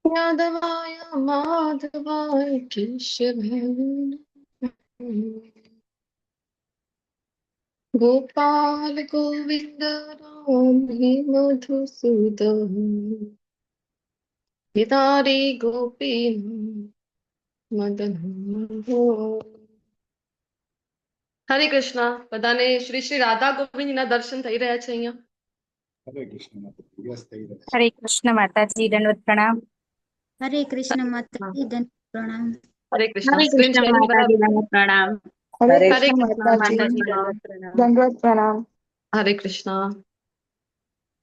यादवाय माधवाय केशवाय गोपाल गोविंद राम हे मधुसूदन गिदारी गोपी मदन मोहन. હરે કૃષ્ણ. બધાને શ્રી શ્રી રાધા ગોવિંદના દર્શન થઈ રહ્યા છે અહીંયા? હરે કૃષ્ણ માતાજી, યસ થઈ રહ્યા છે. हरे कृष्ण माताजी, दंडवत प्रणाम. हरे कृष्ण माताजी, दंड प्रणाम. હરે કૃષ્ણ. हरे સ્ક્રીન कृष्ण શેરિંગ माताजी, બરાબર? दंडवत प्रणाम. हरे हरे कृष्ण कृष्ण माताजी, माताजी, दंडवत प्रणाम. दंडवत प्रणाम. હરે કૃષ્ણ.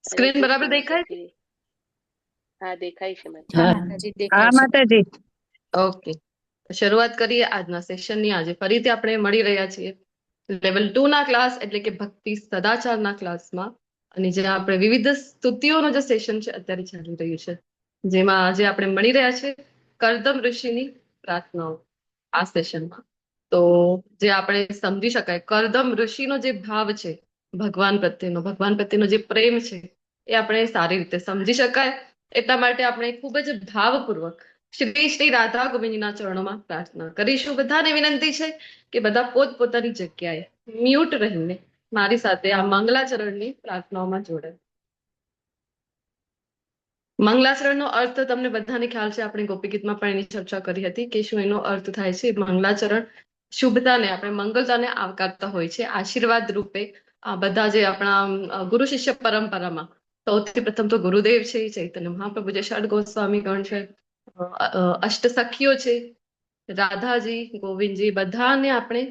સ્ક્રીન બરાબર દેખાય છે? હા દેખાય છે માતાજી. हाँ माताजी, देखाय छे. माताजी. ઓકે, શરૂઆત કરીએ આજના સેશનની. આજે ફરીથી આપણે મળી રહ્યા છીએ લેવલ 2 ના ક્લાસ, એટલે કે ભક્તિ સદાચારના ક્લાસમાં. અને જે આપણે વિવિધ સ્તુતિઓનો જે સેશન છે અત્યારે ચાલી રહ્યું છે, જેમાં આજે આપણે મળી રહ્યા છે કરદમ ઋષિની પ્રાર્થનાઓ આ સેશનમાં. તો જે આપણે સમજી શકાય, કરદમ ઋષિનો જે ભાવ છે ભગવાન પ્રત્યેનો જે પ્રેમ છે એ આપણે સારી રીતે સમજી શકાય, એટલા માટે આપણે ખૂબ જ ભાવપૂર્વક શ્રી શ્રી રાધા ગોવિંદના ચરણોમાં પ્રાર્થના કરીશું. બધાને વિનંતી છે કે બધા પોતપોતાની જગ્યાએ મ્યુટ રહીને મારી સાથે આ મંગલાચરણની પ્રાર્થનાઓમાં જોડાય. મંગલાચરણનો અર્થ તમને બધાને ખ્યાલ છે, આપણે ગોપી ગીતમાં પણ એની ચર્ચા કરી હતી કે શું એનો અર્થ થાય છે. મંગલાચરણ શુભતાને, આપણે મંગલતાને આવકારતા હોય છે આશીર્વાદ રૂપે. આ બધા જે આપણા ગુરુ શિષ્ય પરંપરામાં સૌથી પ્રથમ તો ગુરુદેવ છે, ચૈતન્ય મહાપ્રભુ છે, ષડ ગોસ્વામી ગણ છે, અષ્ટ સખીઓ છે, રાધાજી, ગોવિંદજી, બધાને આપણે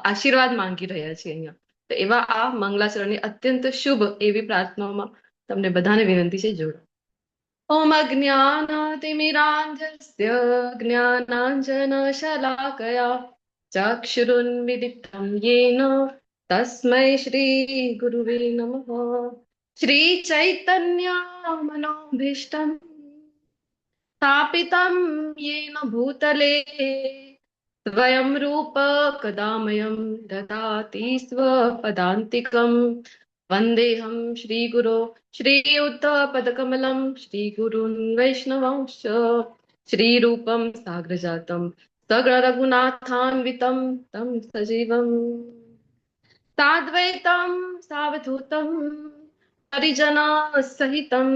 આશીર્વાદ માંગી રહ્યા છીએ અહીંયા. તો એવા આ મંગલાચરણની અત્યંત શુભ એવી પ્રાર્થનાઓમાં તમને બધાને વિનંતી છે, જોડો. ઓમ અજ્ઞાનાતિમિરાંધસ્ય જ્ઞાનાંજનશલાકયા ચક્ષુરુન્મિલિतं येन તસ્मै શ્રી ગુરુવે નમઃ. શ્રી ચૈતન્ય મનોભીષ્ટં સ્થાપિतं येन भूतले स्वयं रूप कदामयं ददाति स्वपदान्तिकं. वन्देऽहं श्रीगुरो श्रीयुतपदकमलं श्रीगुरून् वैष्णवांश्च श्रीरूपं साग्रजातं सगणरघुनाथान्वितं तं सजीवं साद्वैतं सावधूतं परिजनसहितं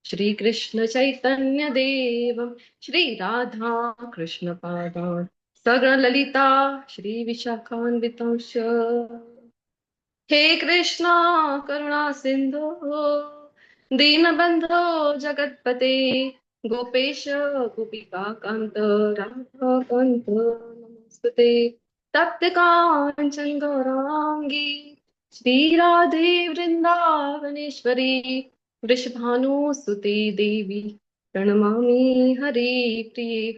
श्री कृष्ण चैतन्य देवं श्री राधा कृष्ण पादान् सगण ललिता श्री विशाखान्वितांश्च. हे कृष्ण करुणा सिंधु दीनबंधो जगत्पते गोपेश गोपिका कांत राधा कांत नमस्ते. तप्त कांचन गौरांगी श्री राधे वृंदावनेश्वरी वृषभानुसुते देवी प्रणमामि हरि प्रिये.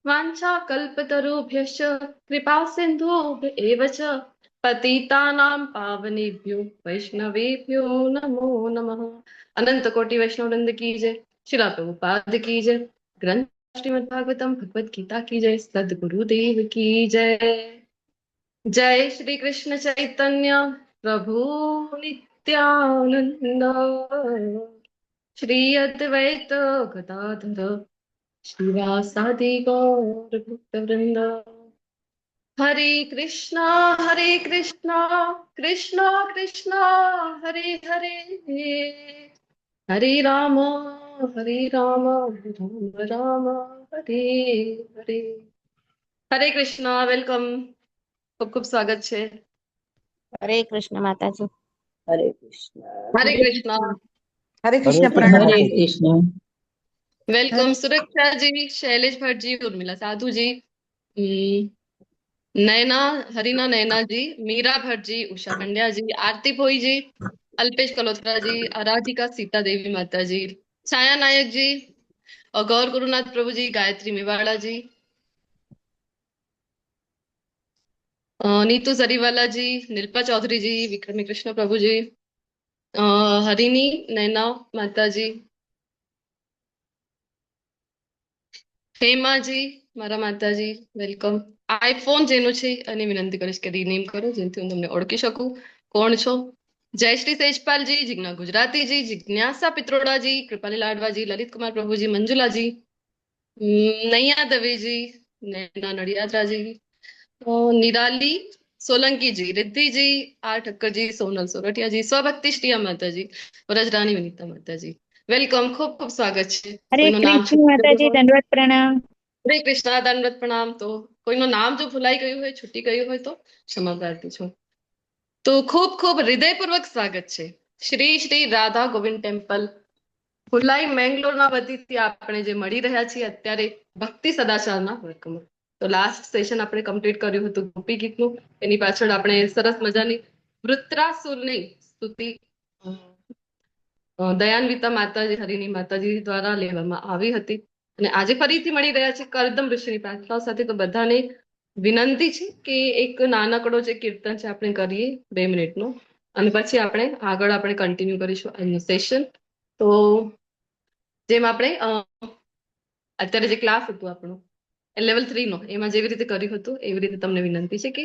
वाञ्छाकल्पतरुभ्यश्च कृपा सिन्धुभ्य एव च पतितानां पावनेभ्यो वैष्णवेभ्यो नमो नमः. अनंत कोटि वैष्णव वृंद की जय. शिला प्रभुपाद की जय. ग्रंथ श्रीमद् भागवतम भगवद गीता की जय. सद्गुरुदेव की जय. जय श्री कृष्ण चैतन्य प्रभु नित्यानंद श्री अद्वैत गदाधर श्रीवासादि गौर भक्तवृंद. हरे कृष्णा कृष्णा कृष्णा हरे हरे हरे राम राम राम हरे हरे. हरे कृष्णा. वेलकम. खूब खूब स्वागत છે. हरे कृष्ण माताजी. હરે કૃષ્ણ. हरे कृष्णा. हरे कृष्ण હરે प्रणाम. કૃષ્ણ. હરે કૃષ્ણ. वेलकम सुरक्षा जी, शैलेश भट्ट जी, उर्मिला साधु जी, नैना हरीना नैना जी, मीरा भट्ट जी, उषा पंड्या जी, आरती भोई जी, अल्पेश कलोत्रा जी, आराधिका सीता देवी माता जी, छाया नायक जी, और गौर गुरुनाथ प्रभु जी, गायत्री मेवाड़ा जी, नीतू जरीवाला जी, नीलपा चौधरी जी, विक्रमी कृष्ण प्रभु जी, हरिनी नैना माता जी, હેમાજી મારા માતાજી, વેલકમ. આઈફોન જેનું છે અને વિનંતી કરીશ કે રીનેમ કરો, જેથી હું તમને ઓળખી શકું કોણ છો. જયશ્રી સેજપાલજી, જિજ્ઞા ગુજરાતીજી, જિજ્ઞાસા પિત્રોડાજી, કૃપાલી લાડવાજી, લલિત કુમાર પ્રભુજી, મંજુલાજી, નૈયા દવેજી, નૈના નડિયાદરાજી, નિરાલી સોલંકીજી, રિદ્ધિજી, આર ઠક્કરજી, સોનલ સોરઠિયાજી, સ્વભક્તિ શ્રીયા માતાજી, વ્રજરાની વિનીતા માતાજી. વેલકમ, ખૂબ ખૂબ સ્વાગત છે. હરે કોઈનું નામ કૃષ્ણ માતાજી, દંડવત પ્રણામ. હરે કૃષ્ણ, દંડવત પ્રણામ. તો કોઈનું નામ જો ભૂલાઈ ગયું હોય, છૂટી ગયું હોય તો ક્ષમા પ્રાર્થી છું. તો ખૂબ ખૂબ હૃદયપૂર્વક સ્વાગત છે. શ્રી શ્રી રાધા ગોવિંદ ટેમ્પલ ભુલાઈ મેંગ્લોરના વતીથી આપણે જે મળી રહ્યા છીએ અત્યારે ભક્તિ સદાચારના વર્ગમાં. તો લાસ્ટ સેશન આપણે કમ્પ્લીટ કર્યું હતું ગોપી ગીતનું. એની પાછળ આપણે સરસ મજાની વૃત્રાસુરની સ્તુતિ દયાન્વિતા માતાજી, હરિની માતાજી દ્વારા લેવામાં આવી હતી. અને આજે ફરીથી મળી રહ્યા છે કરદમ ઋષિની પ્રાર્થનાઓ સાથે. તો બધાને વિનંતી છે કે એક નાનકડો જે કીર્તન છે આપણે કરીએ 2 મિનિટનો, અને પછી આપણે આગળ કન્ટિન્યુ કરીશું આજનું સેશન. તો જેમ આપણે અત્યારે જે ક્લાસ હતું આપણું લેવલ 3 નો, એમાં જેવી રીતે કર્યું હતું એવી રીતે તમને વિનંતી છે કે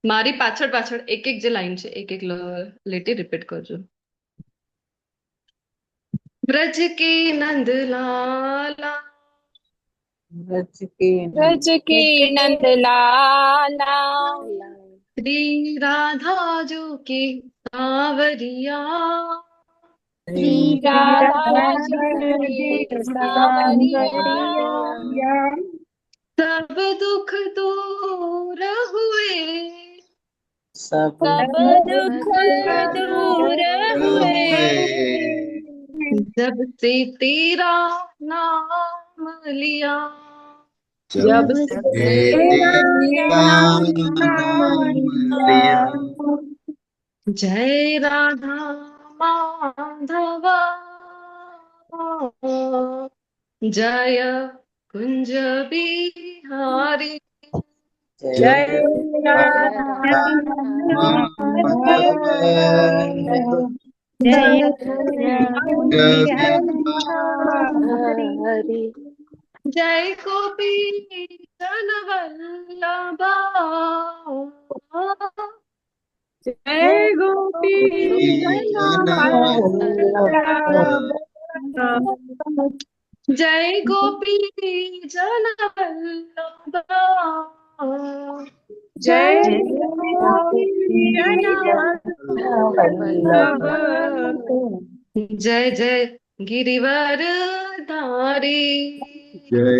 મારી પાછળ પાછળ એક એક જે લાઈન છે એક એક લેટી રિપીટ કરજો. ब्रज के नंद लाला, ब्रज के नंद लाला, श्री राधा जो के सावरिया, श्री राधा जी के सावरिया, सब दुख दूर हुए, सब दुख दूर हुए, जब से तेरा नाम लिया, जब से तेरा जय राधा माधवा, जय कुंज बिहारी, जय राधा जय हरि जय गोपी जन वल्लभा, जय गोपी जय गोपी जन वल्लभा, जय जय जय गिरिवर धारी, जय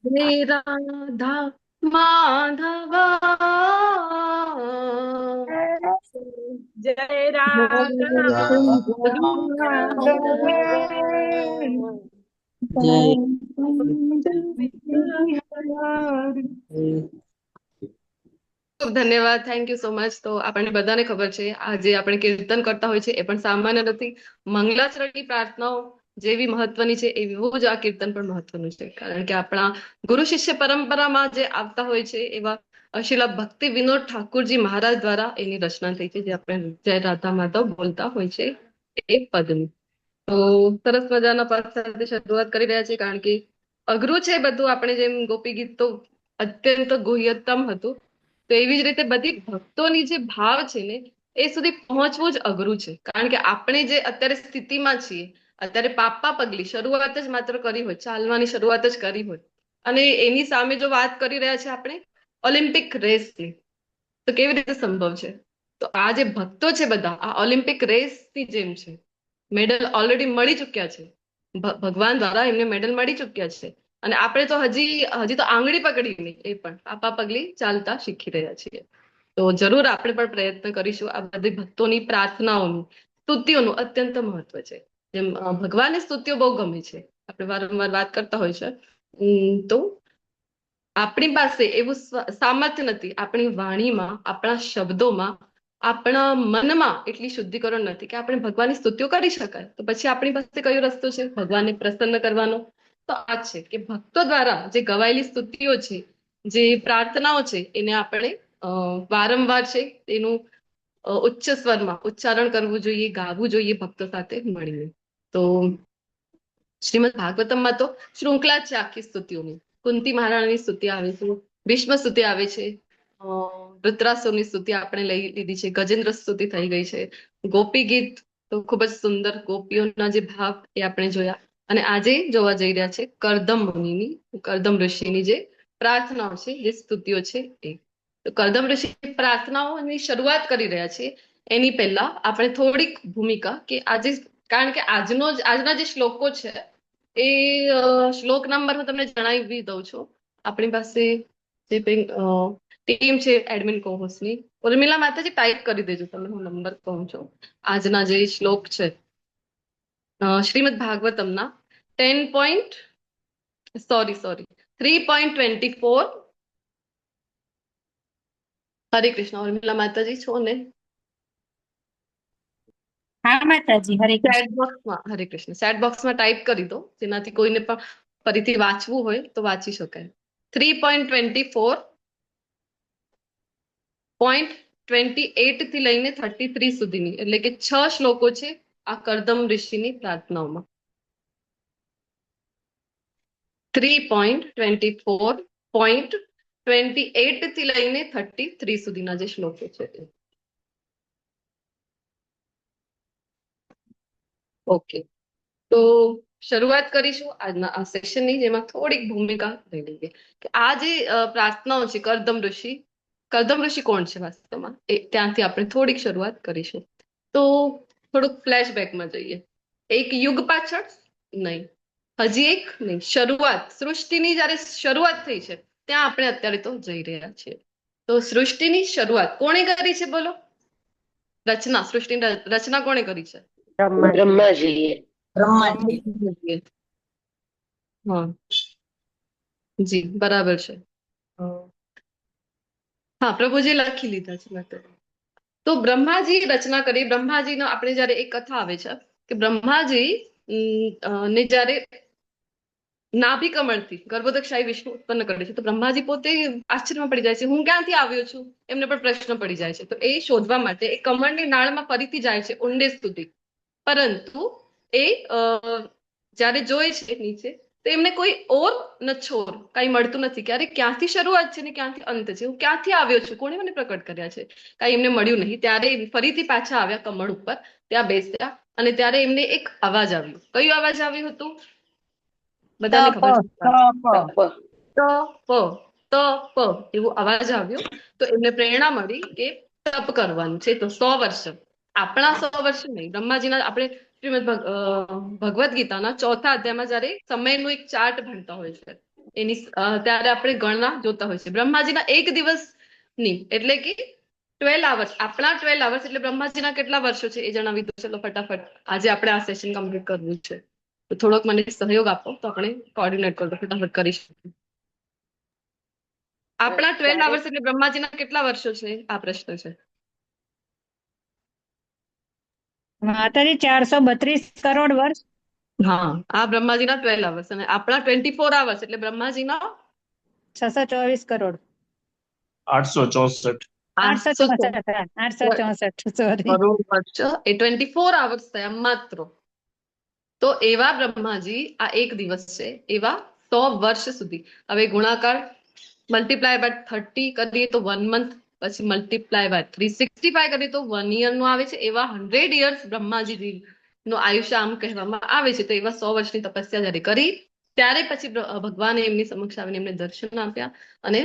जय राधा माधवा, जय राधा ખૂબ ધન્યવાદ, થેન્ક યુ સો મચ. તો આપણને બધાને ખબર છે આ જે આપણે કીર્તન કરતા હોય છે એ પણ સામાન્ય નથી. મંગલાચરણની પ્રાર્થનાઓ જેવી મહત્વની છે એવું જ આ કીર્તન પણ મહત્વનું છે. કારણ કે આપણા ગુરુ શિષ્ય પરંપરામાં જે આવતા હોય છે એવા શિલા ભક્તિ વિનોદ ઠાકુરજી મહારાજ દ્વારા એની રચના થઈ છે, જે આપણે જય રાધા માધવ બોલતા હોય છે એ પદની. તો સરસ મજાના પદ સાથે શરૂઆત કરી રહ્યા છે, કારણ કે અઘરું છે બધું. આપણે જેમ ગોપી ગીત તો અત્યંત ગુહ્યતમ હતું, તો એવી જ રીતે બધી ભક્તોની જે ભાવ છે ને એ સુધી પહોંચવું જ અઘરું છે. કારણ કે આપણે જે અત્યારે સ્થિતિમાં છીએ, અત્યારે પાપા પગલી શરૂઆત જ માત્ર કરી હોય, ચાલવાની શરૂઆત જ કરી હોય, અને એની સામે જો વાત કરી રહ્યા છે આપણે ઓલિમ્પિક રેસની, તો કેવી રીતે સંભવ છે? તો આ જે ભક્તો છે બધા આ ઓલિમ્પિક રેસની જેમ છે. મેડલ ઓલરેડી મળી ચુક્યા છે, ભગવાન દ્વારા એમને મેડલ મળી ચુક્યા છે, અને આપણે તો હજી તો આંગળી પકડી નહીં, એ પણ પાપા પગલી ચાલતા શીખી રહ્યા છીએ. તો જરૂર આપણે પણ પ્રયત્ન કરીશું. આ બધી ભક્તોની પ્રાર્થનાઓનું, સ્તુતિઓનું અત્યંત મહત્વ છે. જેમ ભગવાનની સ્તુતિઓ બહુ ગમે છે, આપણે વારંવાર વાત કરતા હોય છે. તો આપણી પાસે એવું સામર્થ્ય નથી, આપણી વાણીમાં, આપણા શબ્દોમાં, આપણા મનમાં એટલી શુદ્ધિકરણ નથી કે આપણે ભગવાનની સ્તુતિઓ કરી શકાય. તો પછી આપણી પાસે કયો રસ્તો છે ભગવાનને પ્રસન્ન કરવાનો? તો આ છે કે ભક્તો દ્વારા જે ગવાયેલી સ્તુતિઓ છે, જે પ્રાર્થનાઓ છે, એને આપણે વારંવાર છે એનું ઉચ્ચ સ્વરમાં ઉચ્ચારણ કરવું જોઈએ, ગાવું જોઈએ ભક્તો સાથે મળીને. તો શ્રીમદ ભાગવતમમાં તો શૃંખલા જ છે આખી સ્તુતિઓની. કુંતી મહારાણીની સ્તુતિ આવે છે, ભીષ્મ સ્તુતિ આવે છે, વૃત્રાસુરની સ્તુતિ આપણે લઈ લીધી છે, ગજેન્દ્ર સ્તુતિ થઈ ગઈ છે, ગોપી ગીત તો ખૂબ જ સુંદર ગોપીઓના જે ભાવ એ આપણે જોયા, અને આજે જોવા જઈ રહ્યા છે કરદમ ઋષિની જે પ્રાર્થનાઓ છે, જે સ્તુતિઓ છે એ. તો કરદમ ઋષિ પ્રાર્થનાઓની શરૂઆત કરી રહ્યા છે એની પહેલા આપણે થોડીક ભૂમિકા કે આજે, કારણ કે આજના જે શ્લોકો છે એ શ્લોક નંબર હું તમને જણાવી દઉં છું. આપણી પાસે જે ટીમ છે એડમિન કોહોસ્ટની, ઉર્મિલા માતાજી ટાઈપ કરી દેજો તમે, હું નંબર કહું છું. આજના જે શ્લોક છે શ્રીમદ ભાગવતમના 3.24. હરે કૃષ્ણ. ઉર્મિલા માતાજી છો ને? હા માતાજી, હરે કૃષ્ણ. ચેટ બોક્સમાં, હરે કૃષ્ણ, ચેટ બોક્સમાં ટાઈપ કરી દો, જેનાથી કોઈને પણ ફરીથી વાંચવું હોય તો વાંચી શકાય. 3.24.28 થી લઈને 33 સુધીની, એટલે કે 6 શ્લોકો છે આ કરદમ ઋષિની પ્રાર્થનાઓમાં. 3.24.28 થી લઈને 33 સુધીના જે શ્લોકો છે. ઓકે, તો શરૂઆત કરીશું આજના આ સેશનની, જેમાં થોડીક ભૂમિકા લઈ લઈએ કે આ જે પ્રાર્થનાઓ છે કરદમ ઋષિ કોણ છે વાસ્તવમાં, એ ત્યાંથી આપણે થોડીક શરૂઆત કરીશું. તો થોડુંક ફ્લેશબેકમાં જઈએ, એક યુગ પાછળ નહીં, હજી એક નહીં, શરૂઆત, સૃષ્ટિની જયારે શરૂઆત થઈ છે ત્યાં આપણે અત્યારે તો જઈ રહ્યા છીએ. તો સૃષ્ટિની શરૂઆત કોણે કરી છે બોલો? સૃષ્ટિની રચના કોણે કરી છે? બ્રહ્માજીએ. હા જી, બરાબર છે. હા, પ્રભુજી લખી લીધા છે મેં તો. તો બ્રહ્માજી રચના કરી. બ્રહ્માજીનો આપણે જયારે એક કથા આવે છે કે બ્રહ્માજી ને જયારે નાભી કમળથી ગર્ભોદકશાહી વિષ્ણુ ઉત્પન્ન કરે છે, તો બ્રહ્માજી પોતે આશ્ચર્યમાં પડી જાય છે, હું ક્યાંથી આવ્યો છું, એમને પણ પ્રશ્ન પડી જાય છે. તો એ શોધવા માટે એ કમળની નાળમાં ફરીથી જાય છે ઊંડે સુધી, પરંતુ એ જયારે જોઈ છે નીચે તો એમને કોઈ ઓર ન છોર કઈ મળતું નથી, ક્યારે ક્યાંથી શરૂઆત છે ને ક્યાંથી અંત છે, હું ક્યાંથી આવ્યો છું, કોણે મને પ્રકટ કર્યા છે, કઈ એમને મળ્યું નહીં. ત્યારે ફરીથી પાછા આવ્યા કમળ ઉપર, ત્યાં બેસ્યા, અને ત્યારે એમને એક અવાજ આવ્યો. કયું અવાજ આવ્યું હતું? બધાને ખબર છે, તપ એવો અવાજ આવ્યો. તો એમને પ્રેરણા મળી કે તપ કરવાનું છે. તો 100 વર્ષ, આપણા 100 વર્ષ નહીં, બ્રહ્માજીના, આપણે શ્રીમદ ભગવદ્ ગીતાના 4થા અધ્યાયમાં જયારે સમયનું એક ચાર્ટ ભણતા હોય છે એની ત્યારે આપણે ગણના જોતા હોય છે બ્રહ્માજીના એક દિવસની, એટલે કે 12 અવર્સ. આપણા 12 અવર્સ એટલે બ્રહ્માજીના કેટલા વર્ષો છે એ જણાવી દો. ચલો ફટાફટ, આજે આપણે આ સેશન કમ્પ્લીટ કરવું છે, તો થોડોક મને સહયોગ આપો તો આપણે કોઓર્ડિનેટ કરો, ફટાફટ કરી શકીએ. આપણા 12 અવર્સ એટલે બ્રહ્માજીના કેટલા વર્ષો છે આ પ્રશ્ન છે. માતાજી 432 કરોડ વર્ષ. હા, આ બ્રહ્માજીના 12 અવર્સ, અને આપણા 24 અવર્સ એટલે બ્રહ્માજીના 624 કરોડ. 864. 864 સોરી. કરોડ વર્ષ એ 24 અવર્સ થયા માત્ર. તો એવા બ્રહ્માજી આ એક દિવસ છે એવા 100 વર્ષ સુધી. હવે ગુણાકાર મલ્ટીપ્લાય બાય 30 કરીએ તો 1 મંથ, પછી મલ્ટીપ્લાય બાય 365 કરીએ તો 1 યર નું આવે છે. એવા 100 years બ્રહ્માજી નું આયુષ્ય આમ કહેવામાં આવે છે. તો એવા 100 વર્ષની તપસ્યા જયારે કરી, ત્યારે પછી ભગવાને એમની સમક્ષ આવીને એમને દર્શન આપ્યા, અને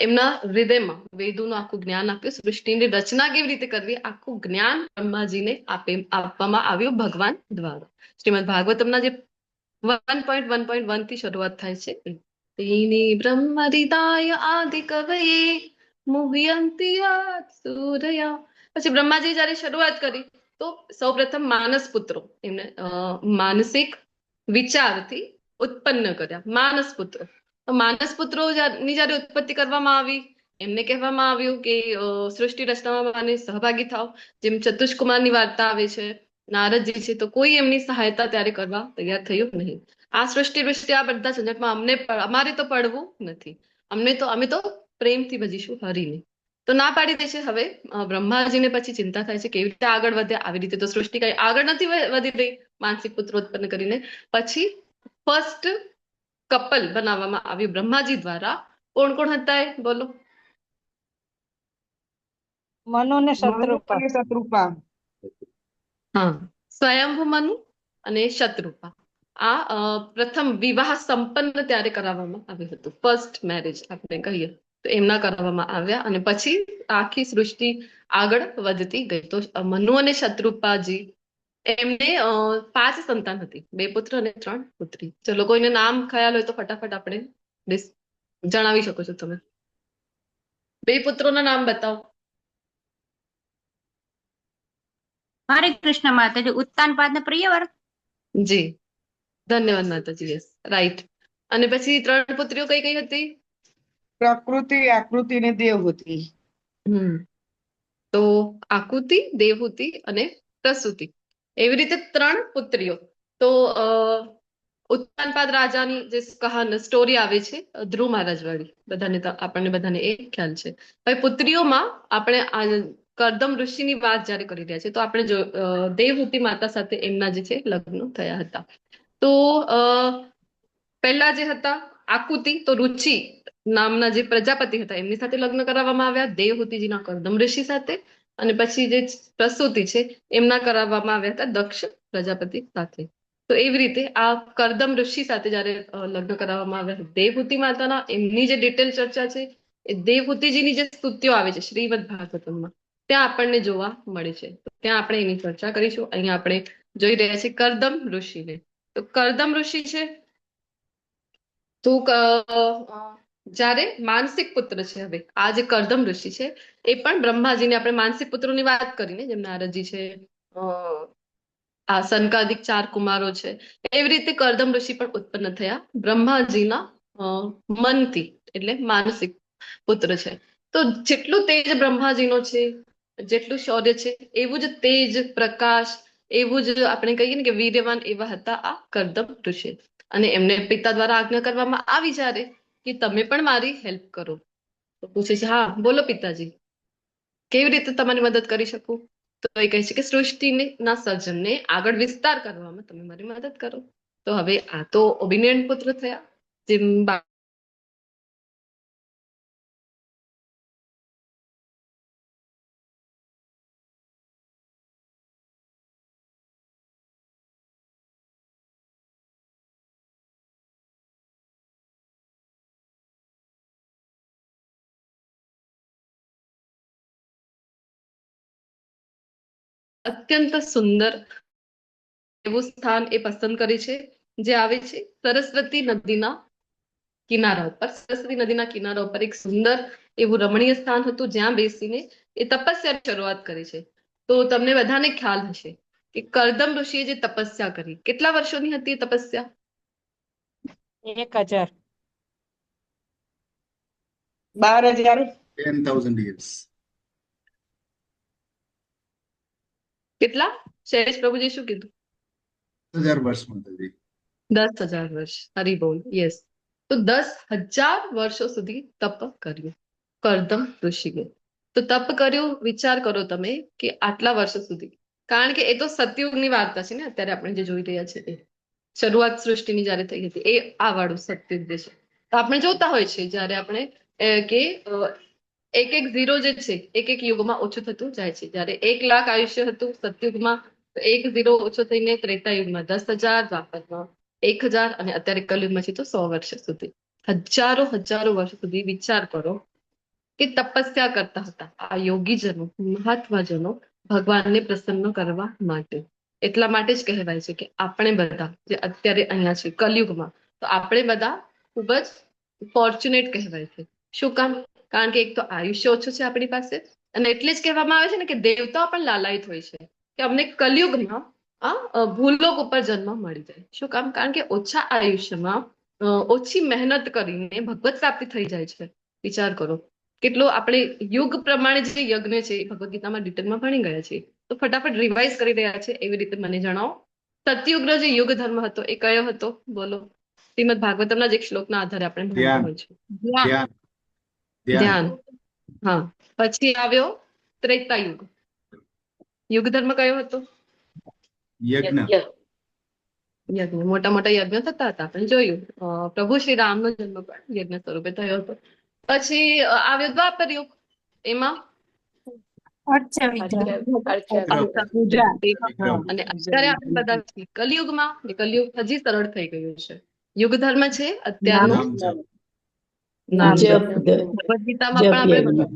એમના હૃદયમાં વેદોનું આખું જ્ઞાન આપ્યું. સૃષ્ટિની રચના કેવી રીતે કરવી આખું જ્ઞાન બ્રહ્માજીને આપવામાં આવ્યું ભગવાન દ્વારા. શ્રીમદ ભાગવતમના જે 1.1.1 થી શરૂઆત થાય છે, તેની બ્રહ્મરિદાય આદિ કવયે મુહ્યંતિ સૂરયા. પછી બ્રહ્માજી જયારે શરૂઆત કરી તો સૌપ્રથમ માનસ પુત્રો એમને માનસિક વિચારથી ઉત્પન્ન કર્યા. માનસ પુત્રો, તો માનસ પુત્રો ની જયારે ઉત્પત્તિ કરવામાં આવી, એમને કહેવામાં આવ્યું કે સૃષ્ટિ રચનામાં મને સહભાગી થાવ. જેમ ચતુષ્કુમારની વાર્તા આવે છે, નારદજી છે, તો કોઈ એમની સહાયતા ત્યારે કરવા તૈયાર થયું નહીં. આ સૃષ્ટિ આ બધા ઝંઝટમાં અમારે તો પડવું નથી, અમે તો પ્રેમથી ભજીશું હરીને. તો ના પાડી દે છે. હવે બ્રહ્માજીને પછી ચિંતા થાય છે કેવી રીતે આગળ વધે. આવી રીતે તો સૃષ્ટિ કઈ આગળ નથી વધી રહી માનસિક પુત્ર ઉત્પન્ન કરીને. પછી ફર્સ્ટ કપલ બનાવવામાં આવ્યું બ્રહ્માજી દ્વારા. કોણ કોણ હતા એ બોલો? મનુ ને શત્રુપા. અને શત્રુપા. હા, સ્વયંભુ મનુ અને શત્રુપા. આ પ્રથમ વિવાહ સંપન્ન ત્યારે કરાવવામાં આવ્યું હતું. ફર્સ્ટ મેરેજ આપણે કહીએ તો એમના કરાવવામાં આવ્યા અને પછી આખી સૃષ્ટિ આગળ વધતી ગઈ. તો મનુ અને શત્રુપાજી એમને 5 સંતાન હતી, 2 પુત્ર અને 3 પુત્રી. ચલો, કોઈને નામ ખ્યાલ હોય તો ફટાફટ આપણે જણાવી શકો છો તમે. 2 પુત્રોના નામ બતાવો. હરે કૃષ્ણ માતાજી. ઉત્તાનપાદ ને પ્રિયવ્રત. જી, ધન્યવાદ માતાજી. Yes, right. અને પછી 3 પુત્રીઓ કઈ કઈ હતી? પ્રકૃતિ, આકૃતિ ને દેવહૂતિ. તો આકૃતિ, દેવહૂતિ અને પ્રસૂતિ. એવી રીતે 3 પુત્રીઓ. તો ઉત્તાનપાદ રાજાની જે સ્ટોરી આવે છે ધ્રુવ મહારાજ વાળી, આપણને બધાને એ ખ્યાલ છે. હવે પુત્રીઓમાં આપણે કરદમ ઋષિની વાત જયારે કરી રહ્યા છે તો આપણે દેવહૂતિ માતા સાથે એમના જે છે લગ્ન થયા હતા. તો પહેલા જે હતા આકૃતિ, તો રુચિ નામના જે પ્રજાપતિ હતા એમની સાથે લગ્ન કરાવવામાં આવ્યા, દેવહૂતિજીના કરદમ ઋષિ સાથે. અને પછી જે પ્રસૂતિ છે એમના કરાવવામાં આવ્યા હતા દક્ષ પ્રજાપતિ સાથે. તો એવી રીતે આ કરદમ ઋષિ સાથે જયારે લગ્ન કરાવવામાં આવ્યા દેવહૂતિ માતાના, એમની જે ડિટેલ ચર્ચા છે એ દેવહૂતિજીની જે સ્તુતિઓ આવે છે શ્રીમદ ભાગવતમમાં ત્યાં આપણને જોવા મળે છે. તો ત્યાં આપણે એની ચર્ચા કરીશું. અહીંયા આપણે જોઈ રહ્યા છીએ કરદમ ઋષિને. તો કરદમ ઋષિ છે તો જ્યારે માનસિક પુત્ર છે, હવે આ જે કરદમ ઋષિ છે એ પણ બ્રહ્માજીને, આપણે માનસિક પુત્રોની વાત કરીને જેમ નારદજી છે, આ સનકાદિક 4 કુમારો છે, એવી રીતે કરદમ ઋષિ પણ ઉત્પન્ન થયા બ્રહ્માજીના મનથી, એટલે માનસિક પુત્ર છે. તો જેટલું તેજ બ્રહ્માજીનો છે, જેટલું શૌર્ય છે, એવું જ તેજ, પ્રકાશ, એવું જ આપણે કહીએ ને કે વીર્યવાન એવા હતા આ કરદમ ઋષિ. અને એમને પિતા દ્વારા આજ્ઞા કરવામાં આવી જ્યારે કે તમે પણ મારી હેલ્પ કરો. તો પૂછે છે, હા બોલો પિતાજી, કેવી રીતે તમારી મદદ કરી શકું? તો એ કહે છે કે સૃષ્ટિને ના સર્જનને આગળ વિસ્તાર કરવામાં તમે મારી મદદ કરો. તો હવે આ તો ઓબિડિયન્ટ પુત્ર થયા, જેમ અત્યંત સુંદર એવું સ્થાન એ પસંદ કરી છે જે આવે છે સરસ્વતી નદીના કિનારા ઉપર. સરસ્વતી નદીના કિનારા ઉપર એક સુંદર એવું રમણીય સ્થાન હતું જ્યાં બેસીને એ તપસ્યાની શરૂઆત કરી છે. તો તમને બધાને ખ્યાલ હશે કે કરદમ ઋષિએ જે તપસ્યા કરી, કેટલા વર્ષોની હતી એ તપસ્યા? 1000. 12,000. 10,000 years. કેટલા? શૈલેષ પ્રભુજી શું કીધું? 10,000 વર્ષ માતાજી. 10,000 વર્ષ. હરી બોલ. યસ. તો 10,000 વર્ષો સુધી તપ કર્યું કરદમ ઋષિએ. તો તપ કર્યું, વિચાર કરો તમે કે આટલા વર્ષો સુધી, કારણ કે એ તો સતયુગની વાર્તા છે ને અત્યારે આપણે જે જોઈ રહ્યા છે એ શરૂઆત સૃષ્ટિની જયારે થઈ હતી એ આ વાળું સતયુગ જે છે. તો આપણે જોતા હોય છે જયારે આપણે કે એક એક ઝીરો જે છે એક એક યુગમાં ઓછું થતું જાય છે. જયારે 1,00,000 આયુષ્ય હતું સતયુગમાં, તો એક ઝીરો ઓછો થઈને ત્રેતાયુગમાં 10,000, દ્વાપરમાં 1,000 અને અત્યારે કલયુગમાં છે તો 100 વર્ષ સુધી, હજારો વર્ષ સુધી વિચાર કરો કે તપસ્યા કરતા હતા આ યોગીજનો, મહાત્માજનો ભગવાનને પ્રસન્ન કરવા માટે. એટલા માટે જ કહેવાય છે કે આપણે બધા જે અત્યારે અહીંયા છે કલયુગમાં, તો આપણે બધા ખૂબ જ ફોર્ચ્યુનેટ કહેવાય છે. શું કામ? કારણ કે એક તો આયુષ્ય ઓછું છે આપણી પાસે, અને એટલે જ કહેવામાં આવે છે ને કે દેવતાઓ પણ લાલાયિત હોય છે કે અમને કલયુગમાં ભૂલોક ઉપર જન્મ મળી જાય. શું કામ? કારણ કે ઓછા આયુષ્યમાં ઓછી મહેનત કરીને ભગવત પ્રાપ્તિ થઈ જાય છે. વિચાર કરો કેટલો આપણે યુગ પ્રમાણે જે યજ્ઞ છે એ ભગવદ ગીતામાં ડિટેલમાં ભણી ગયા છે. તો ફટાફટ રિવાઇઝ કરી રહ્યા છે એવી રીતે મને જણાવો. સતયુગનો જે યુગ ધર્મ હતો એ કયો હતો? બોલો. શ્રીમદ ભાગવતમના જ એક શ્લોકના આધારે આપણે ભણતા હોય છે. ધ્યાન. ધ્યાન. હા. પછી આવ્યો ત્રેતાયુગ. યુગ ધર્મ કયો હતો? યજ્ઞ. યજ્ઞ. મોટા મોટા યજ્ઞ થતા હતા, આપણે જોયું. પ્રભુ શ્રી રામનો જન્મ પણ યજ્ઞ સ્વરૂપે થયો હતો. પછી આવ્યો દ્વાપર યુગ. એમાં અર્ચા વિદ્યા અર્ચા પૂજા વિગ્રહ અને અત્યારે આપણે બધા છીએ કલિયુગમાં. એ કલિયુગ હજી સરળ થઈ ગયું છે. યુગ ધર્મ છે અત્યારનો નામ જપ. નામ જપ. જપ. ભગવદ ગીતામાં પણ આપણે ભણીએ,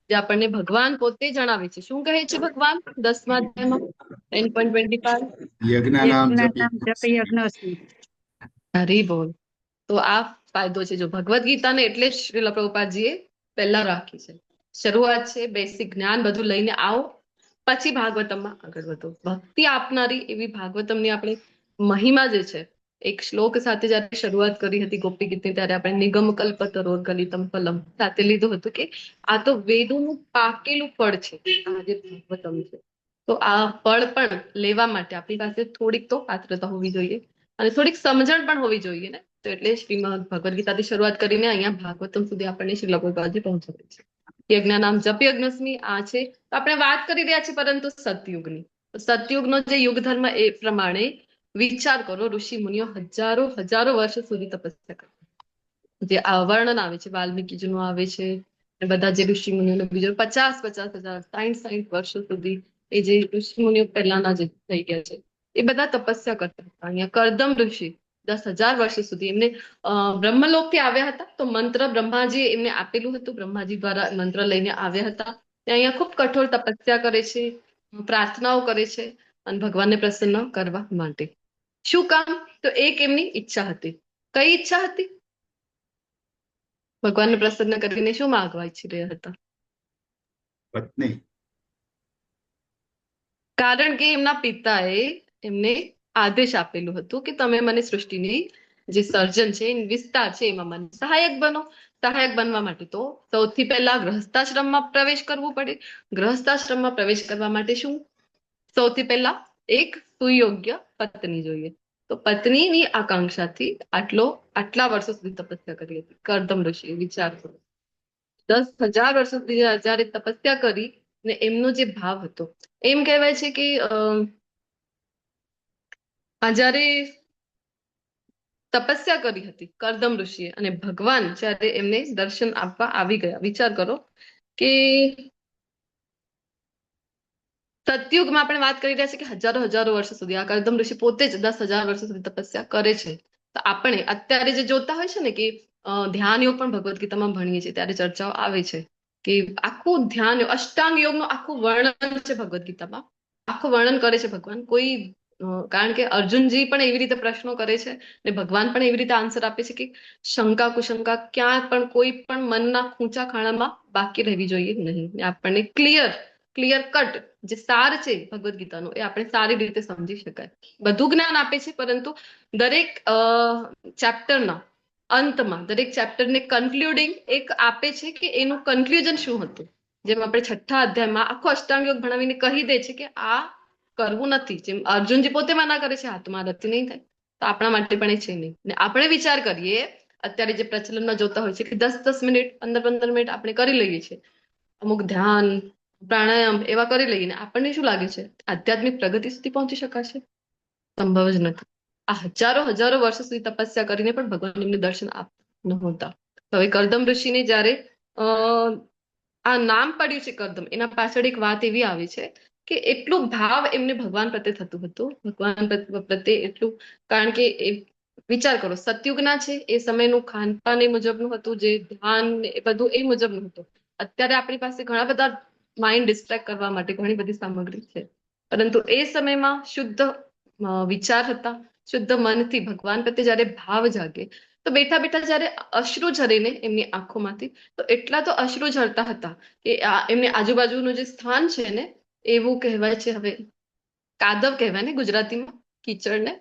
જે આપણને ભગવાન પોતે જણાવે છે. શું કહે છે ભગવાન 10મા અધ્યાયમાં 10.25? યજ્ઞ નામ યજ્ઞ જપ. જપ યજ્ઞોસ્મિ. હરી બોલ. તો આ ફાયદો છે. જો ભગવદ ગીતાને એટલે જ શ્રીલ પ્રભુપાદજીએ પહેલા રાખી છે. શરૂઆત છે, બેસિક જ્ઞાન બધું લઈને આવો, પછી ભાગવતમમાં આગળ વધો. ભક્તિ આપનારી એવી ભાગવતમની આપણે મહિમા જે છે, એક શ્લોક સાથે જયારે શરૂઆત કરી હતી ગોપી ગીતની, ત્યારે આપણે નિગમ કલ્પતરોર ગલિતમ ફલમ સાથે લીધું હતું કે આ તો વેદોનું પાકેલું ફળ છે, આ જે ભાગવતમ છે. તો આ ફળ પણ લેવા માટે આપણી પાસે થોડીક તો પાત્રતા હોવી જોઈએ અને થોડીક સમજણ પણ હોવી જોઈએ ને. તો એટલે શ્રીમદ ભગવદ ગીતાથી શરૂઆત કરીને અહીંયા ભાગવતમ સુધી આપણને શ્રી લગોપાજી પહોંચાડે છે. યજ્ઞ નામ જપ યજ્ઞસ્મિ આ છે. તો આપણે વાત કરી રહ્યા છીએ પરંતુ સતયુગની. તો સતયુગનો જે યુગ ધર્મ એ પ્રમાણે વિચાર કરો, ઋષિ મુનિઓ હજારો વર્ષ સુધી તપસ્યા કરે. જે આ વર્ણન આવે છે વાલ્મીકીજીનું આવે છે, અને બધા જે ઋષિ મુનિઓનો બીજો 50,000 60 વર્ષો સુધી એ જે ઋષિ મુનિઓ પહેલાના જે થઈ ગયા છે એ બધા તપસ્યા કરતા હતા. અહીંયા કરદમ ઋષિ 10,000 વર્ષ સુધી એમને બ્રહ્મલોકથી આવ્યા હતા. તો મંત્ર બ્રહ્માજી એમને આપેલું હતું, બ્રહ્માજી દ્વારા મંત્ર લઈને આવ્યા હતા. તે અહીંયા ખૂબ કઠોર તપસ્યા કરે છે, પ્રાર્થનાઓ કરે છે અને ભગવાનને પ્રસન્ન કરવા માટે. શું કામ? તો એક એમની ઈચ્છા હતી. કઈ ઈચ્છા હતી? ભગવાનને પ્રસન્ન કરીને શું માંગવા ઈચ્છી રહ્યા હતા? પત્ની. કારણ કે એમના પિતાએ એમને આદેશ આપેલું હતું કે તમે મને સૃષ્ટિની જે સર્જન છે, વિસ્તાર છે, એમાં મને સહાયક બનો. સહાયક બનવા માટે તો સૌથી પહેલા ગૃહસ્થાશ્રમમાં પ્રવેશ કરવું પડે. ગૃહસ્થાશ્રમમાં પ્રવેશ કરવા માટે શું? સૌથી પહેલા એક સુયોગ્ય પત્ની જોઈએ. તો પત્નીની આકાંક્ષાથી આટલા વર્ષો સુધી તપસ્યા કરી હતી કરદમ ઋષિએ. વિચાર કરો, 10,000 વર્ષ સુધી જયારે તપસ્યા કરી ને એમનો જે ભાવ હતો, એમ કહેવાય છે કે જયારે તપસ્યા કરી હતી કરદમ ઋષિએ અને ભગવાન જયારે એમને દર્શન આપવા આવી ગયા. વિચાર કરો કે સતયુગમાં આપણે વાત કરી રહ્યા છીએ કે હજારો વર્ષો સુધી આ કરદમ ઋષિ પોતે જ 10,000 વર્ષો સુધી તપસ્યા કરે છે. તો આપણે અત્યારે જે જોતા હોય છે ને કે ધ્યાન યોગ પણ ભગવદ ગીતામાં ભણીએ છીએ ત્યારે ચર્ચાઓ આવે છે કે આખું ધ્યાન યોગ, અષ્ટાંગ યોગનું આખું વર્ણન છે ભગવદ ગીતામાં. આખું વર્ણન કરે છે ભગવાન. કોઈ કારણ કે અર્જુનજી પણ એવી રીતે પ્રશ્નો કરે છે ને ભગવાન પણ એવી રીતે આન્સર આપે છે કે શંકા કુશંકા ક્યાં પણ કોઈ પણ મનના ખૂંચા ખાણામાં બાકી રહેવી જોઈએ નહીં. આપણને ક્લિયર કટ જે સાર છે ભગવદ ગીતાનો એ આપણે સારી રીતે સમજી શકાય. બધું જ્ઞાન આપે છે, પરંતુ દરેક ચેપ્ટરના અંતમાં દરેક ચેપ્ટરને કન્ક્લુડિંગ એક આપે છે કે એનું કન્ક્લુઝન શું હતું. જેમ આપણે 6થા અધ્યાયમાં આખો અષ્ટાંગ યોગ ભણાવીને કહી દે છે કે આ કરવું નથી. જેમ અર્જુનજી પોતે મના કરે છે, હાથમાં રતિ નહીં થાય, તો આપણા માટે પણ એ છે નહીં. ને આપણે વિચાર કરીએ, અત્યારે જે પ્રચલનમાં જોતા હોય છે કે 10 મિનિટ 15 મિનિટ આપણે કરી લઈએ છીએ અમુક ધ્યાન પ્રાણાયામ એવા કરી લઈને આપણને શું લાગે છે આધ્યાત્મિક પ્રગતિ સુધી પહોંચી શકાશે? સંભવ જ નથી. આ હજારો વર્ષો સુધી તપસ્યા કરીને પણ ભગવાન એમને દર્શન આપતા નહોતા. હવે કરદમ ઋષિને જયારે આ નામ પડ્યું છે કરદમ, એના પાછળ એક વાત એવી આવી છે કે એટલું ભાવ એમને ભગવાન પ્રત્યે થતું હતું, ભગવાન પ્રત્યે એટલું, કારણ કે વિચાર કરો સતયુગના છે, એ સમયનું ખાનપાન એ મુજબનું હતું, જે ધ્યાન એ બધું એ મુજબનું હતું. અત્યારે આપણી પાસે ઘણા બધા માઇન્ડ ડિસ્ટ્રેક્ટ કરવા માટે ઘણી બધી સામગ્રી છે, પરંતુ એ સમયમાં શુદ્ધ વિચાર હતા, શુદ્ધ મનથી ભગવાન પ્રત્યે જયારે ભાવ જાગે તો બેઠા જયારે અશ્રુ ઝરે ને એમની આંખોમાંથી, તો એટલા તો અશ્રુ ઝરતા હતા કે એમની આજુબાજુનું જે સ્થાન છે ને એવું કહેવાય છે, હવે કાદવ કહેવાય ને ગુજરાતીમાં કીચડને.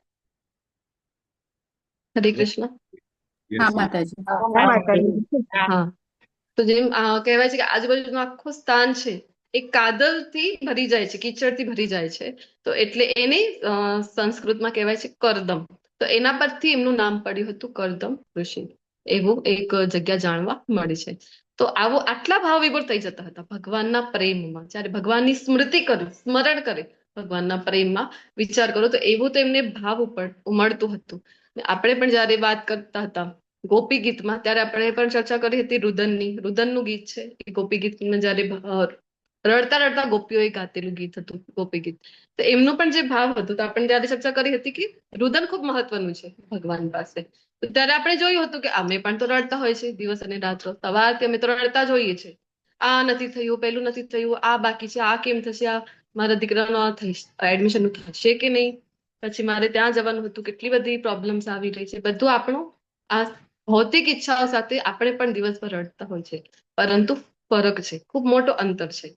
હરે કૃષ્ણ. હા માતાજી. હા, તો જેમ કહેવાય છે કે આજુબાજુનું આખું સ્થાન છે એ કાદવથી ભરી જાય છે, કીચડથી ભરી જાય છે. તો એટલે એને સંસ્કૃતમાં કહેવાય છે કરદમ. તો એના પરથી એમનું નામ પડ્યું હતું કરદમ ઋષિ. એવું એક જગ્યા જાણવા મળી છે. તો આટલા ભાવ વિભોર થઈ જતા હતા ભગવાનના પ્રેમમાં. જ્યારે ભગવાનની સ્મૃતિ કરે, સ્મરણ કરે ભગવાનના પ્રેમમાં, વિચાર કરો તો એવું તો એમને ભાવ ઉમળતું હતું. આપણે પણ જયારે વાત કરતા હતા ગોપી ગીતમાં, ત્યારે આપણે પણ ચર્ચા કરી હતી રુદનનું ગીત છે એ ગોપી ગીતમાં જયારે રડતા રડતા ગોપીઓએ ગાતેલું ગીત હતું ગોપી ગીત. તો એમનું પણ જે ભાવ હતું તો આપણે ત્યારે ચર્ચા કરી હતી કે રુદન ખૂબ મહત્વનું છે ભગવાન પાસે. તો ત્યારે આપણે જોયું હતું કે અમે પણ તો રડતા હોય છે દિવસ અને રાત્રો, સવારથી અમે તો રડતા જોઈએ છે. આ નથી થયું, પેલું નથી થયું, આ બાકી છે, આ કેમ થશે, આ મારા દીકરાનો એડમિશન થશે કે નહીં, પછી મારે ત્યાં જવાનું હતું, કેટલી બધી પ્રોબ્લેમ્સ આવી રહી છે. બધું આપણું આ ભૌતિક ઈચ્છાઓ સાથે આપણે પણ દિવસભર રડતા હોય છે. પરંતુ ફરક છે, ખૂબ મોટો અંતર છે.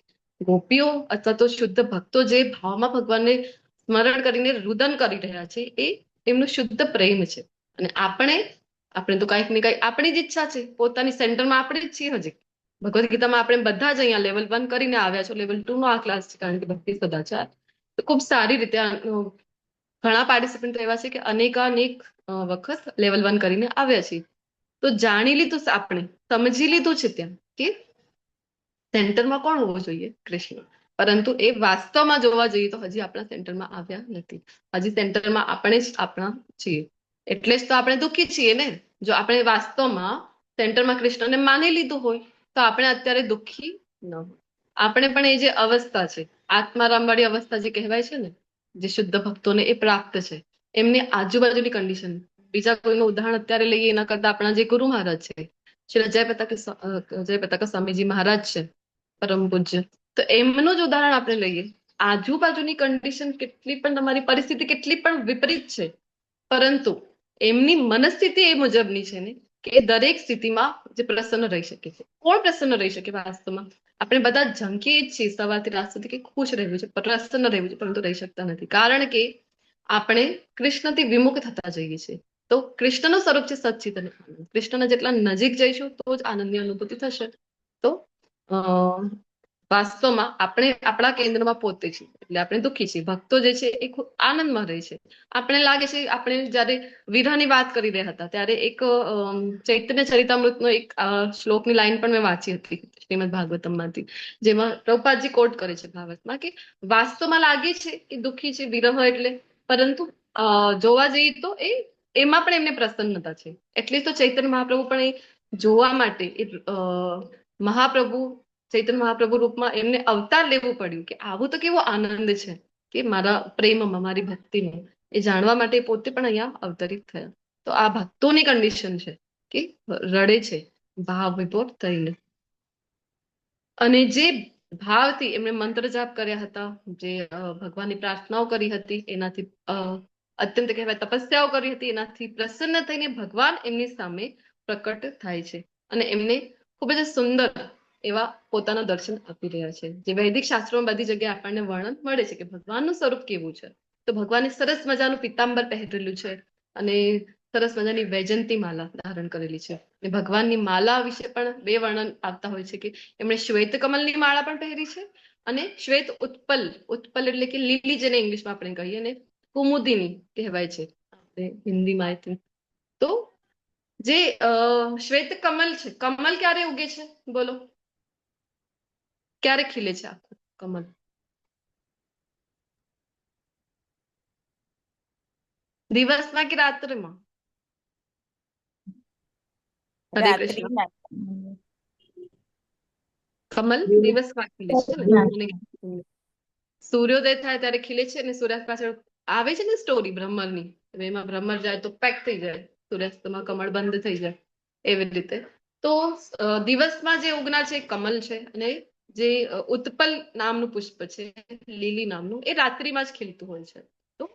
ગોપીઓ અથવા તો શુદ્ધ ભક્તો જે ભાવમાં ભગવાનને સ્મરણ કરીને રુદન કરી રહ્યા છે એ એમનું શુદ્ધ પ્રેમ છે. અને આપણે તો કાંઈક ને કાંઈક આપણી જ ઈચ્છા છે, પોતાની સેન્ટરમાં આપણે જ છીએ. હજી ભગવદ્ ગીતામાં આપણે બધા જ અહીંયા લેવલ 1 કરીને આવ્યા છો, લેવલ 2 નો આ ક્લાસ છે, કારણ કે ભક્તિ સદાચાર. તો ખૂબ સારી રીતે ઘણા પાર્ટિસિપન્ટ એવા છે કે અનેકાનેક વખત લેવલ 1 કરીને આવ્યા છીએ. તો જાણી લીધું છે, આપણે સમજી લીધું છે ત્યાં કે સેન્ટરમાં કોણ હોવું જોઈએ? કૃષ્ણ. પરંતુ એ વાસ્તવમાં જોવા જઈએ તો હજી આપણા સેન્ટરમાં આવ્યા નથી. હજી સેન્ટરમાં આપણે જ આપણા છીએ. એટલે જ તો આપણે દુઃખી છીએ ને. જો આપણે વાસ્તવમાં સેન્ટરમાં કૃષ્ણને માની લીધું હોય તો આપણે અત્યારે દુઃખી ન હોય. આપણે પણ એ જે અવસ્થા છે, આત્મારામવાળી અવસ્થા જે કહેવાય છે ને, જે શુદ્ધ ભક્તોને એ પ્રાપ્ત છે. એમની આજુબાજુની કન્ડિશન, બીજા કોઈનું ઉદાહરણ અત્યારે લઈએ એના કરતા આપણા જે ગુરુ મહારાજ છે, શ્રી જય પતાકા સ્વામીજી મહારાજ છે, પરમ પૂજ્ય, તો એમનું જ ઉદાહરણ આપણે લઈએ. આજુબાજુની કન્ડિશન કેટલી પણ, તમારી પરિસ્થિતિ કેટલી પણ વિપરીત છે, પરંતુ એમની મનસ્થિતિ એ મુજબની છે ને કે એ દરેક સ્થિતિમાં જે પ્રસન્ન રહી શકે છે. કોણ પ્રસન્ન રહી શકે વાસ્તવમાં? આપણે બધા ઝંખીએ જ છીએ સવારથી રાત સુધી કે ખુશ રહેવું છે, પ્રસન્ન રહેવું છે, પરંતુ રહી શકતા નથી. કારણ કે આપણે કૃષ્ણથી વિમુખ થતા જઈએ છીએ. તો કૃષ્ણનું સ્વરૂપ છે સચ્ચિત અને આનંદ. કૃષ્ણના જેટલા નજીક જઈશું તો જ આનંદની અનુભૂતિ થશે. તો વાસ્તવમાં આપણે આપણા કેન્દ્રમાં પોતે છીએ, એટલે આપણે દુઃખી છીએ. ભક્તો જે છે એ ખૂબ આનંદમાં રહે છે. આપણે લાગે છે, આપણે જયારે વિરહની વાત કરી રહ્યા હતા ત્યારે એક ચૈતન્ય ચરિતામૃતનો એક શ્લોકની લાઈન પણ મેં વાંચી હતી શ્રીમદ ભાગવતમમાંથી, જેમાં પ્રભુપાદજી કોટ કરે છે ભાગવતમાં કે વાસ્તવમાં લાગે છે કે દુઃખી છે વિરહ એટલે, પરંતુ જોવા જઈએ તો એમાં પણ એમને પ્રસન્નતા છે. એટલે તો ચૈતન્ય મહાપ્રભુ પણ એ જોવા માટે ચૈતન્ય મહાપ્રભુ રૂપમાં એમને અવતાર લેવું પડ્યું કે આવું તો કેવો આનંદ છે કે મારા પ્રેમમાં, મારી ભક્તિમાં, એ જાણવા માટે પોતે પણ અહીંયા અવતરિત થયા. તો આ ભક્તોની કન્ડિશન છે કે રડે છે ભાવ વિભોર થઈને. અને જે ભાવથી એમણે મંત્ર જાપ કર્યા હતા, જે ભગવાનની પ્રાર્થનાઓ કરી હતી, એનાથી અત્યંત કહેવાય તપસ્યાઓ કરી હતી, એનાથી પ્રસન્ન થઈને ભગવાન એમની સામે પ્રકટ થાય છે અને એમને ખૂબ જ સુંદર એવા પોતાના દર્શન આપી રહ્યા છે. જે વૈદિક શાસ્ત્રોમાં બધી જગ્યાએ આપણને વર્ણન મળે છે કે ભગવાનનું સ્વરૂપ કેવું છે. તો ભગવાને સરસ મજાનું પિતાંબર પહેરેલું છે અને સરસ મજાની વૈજયંતી માલા ધારણ કરેલી છે. અને ભગવાનની માલા વિશે પણ બે વર્ણન આવતા હોય છે કે એમણે શ્વેત કમલની માળા પણ પહેરી છે અને શ્વેત ઉત્પલ એટલે કે લીલી, જેને ઇંગ્લિશમાં આપણે કહીએ ને કુમુદિની કહેવાય છે આપણે હિન્દીમાં. તો જે શ્વેત કમલ છે, કમલ ક્યારે ઉગે છે બોલો? ક્યારે ખીલે છે આખું કમલ? દિવસમાં કે રાત્રિમાં? હરે કૃષ્ણ. કમલ દિવસમાં ખીલે છે ને. સૂર્યોદય થાય ત્યારે ખીલે છે અને સૂર્યાસ્ત પાછળ આવે છે ને સ્ટોરી ભ્રમરની, એમાં ભ્રમર જાય તો પેક થઈ જાય, સૂર્યાસ્તમાં કમળ બંધ થઈ જાય. એવી રીતે તો દિવસમાં જે ઉગનાર છે કમલ છે, અને જે ઉત્પલ નામનું પુષ્પ છે, લીલી નામનું, એ રાત્રિમાં જ ખીલતું હોય છે. તો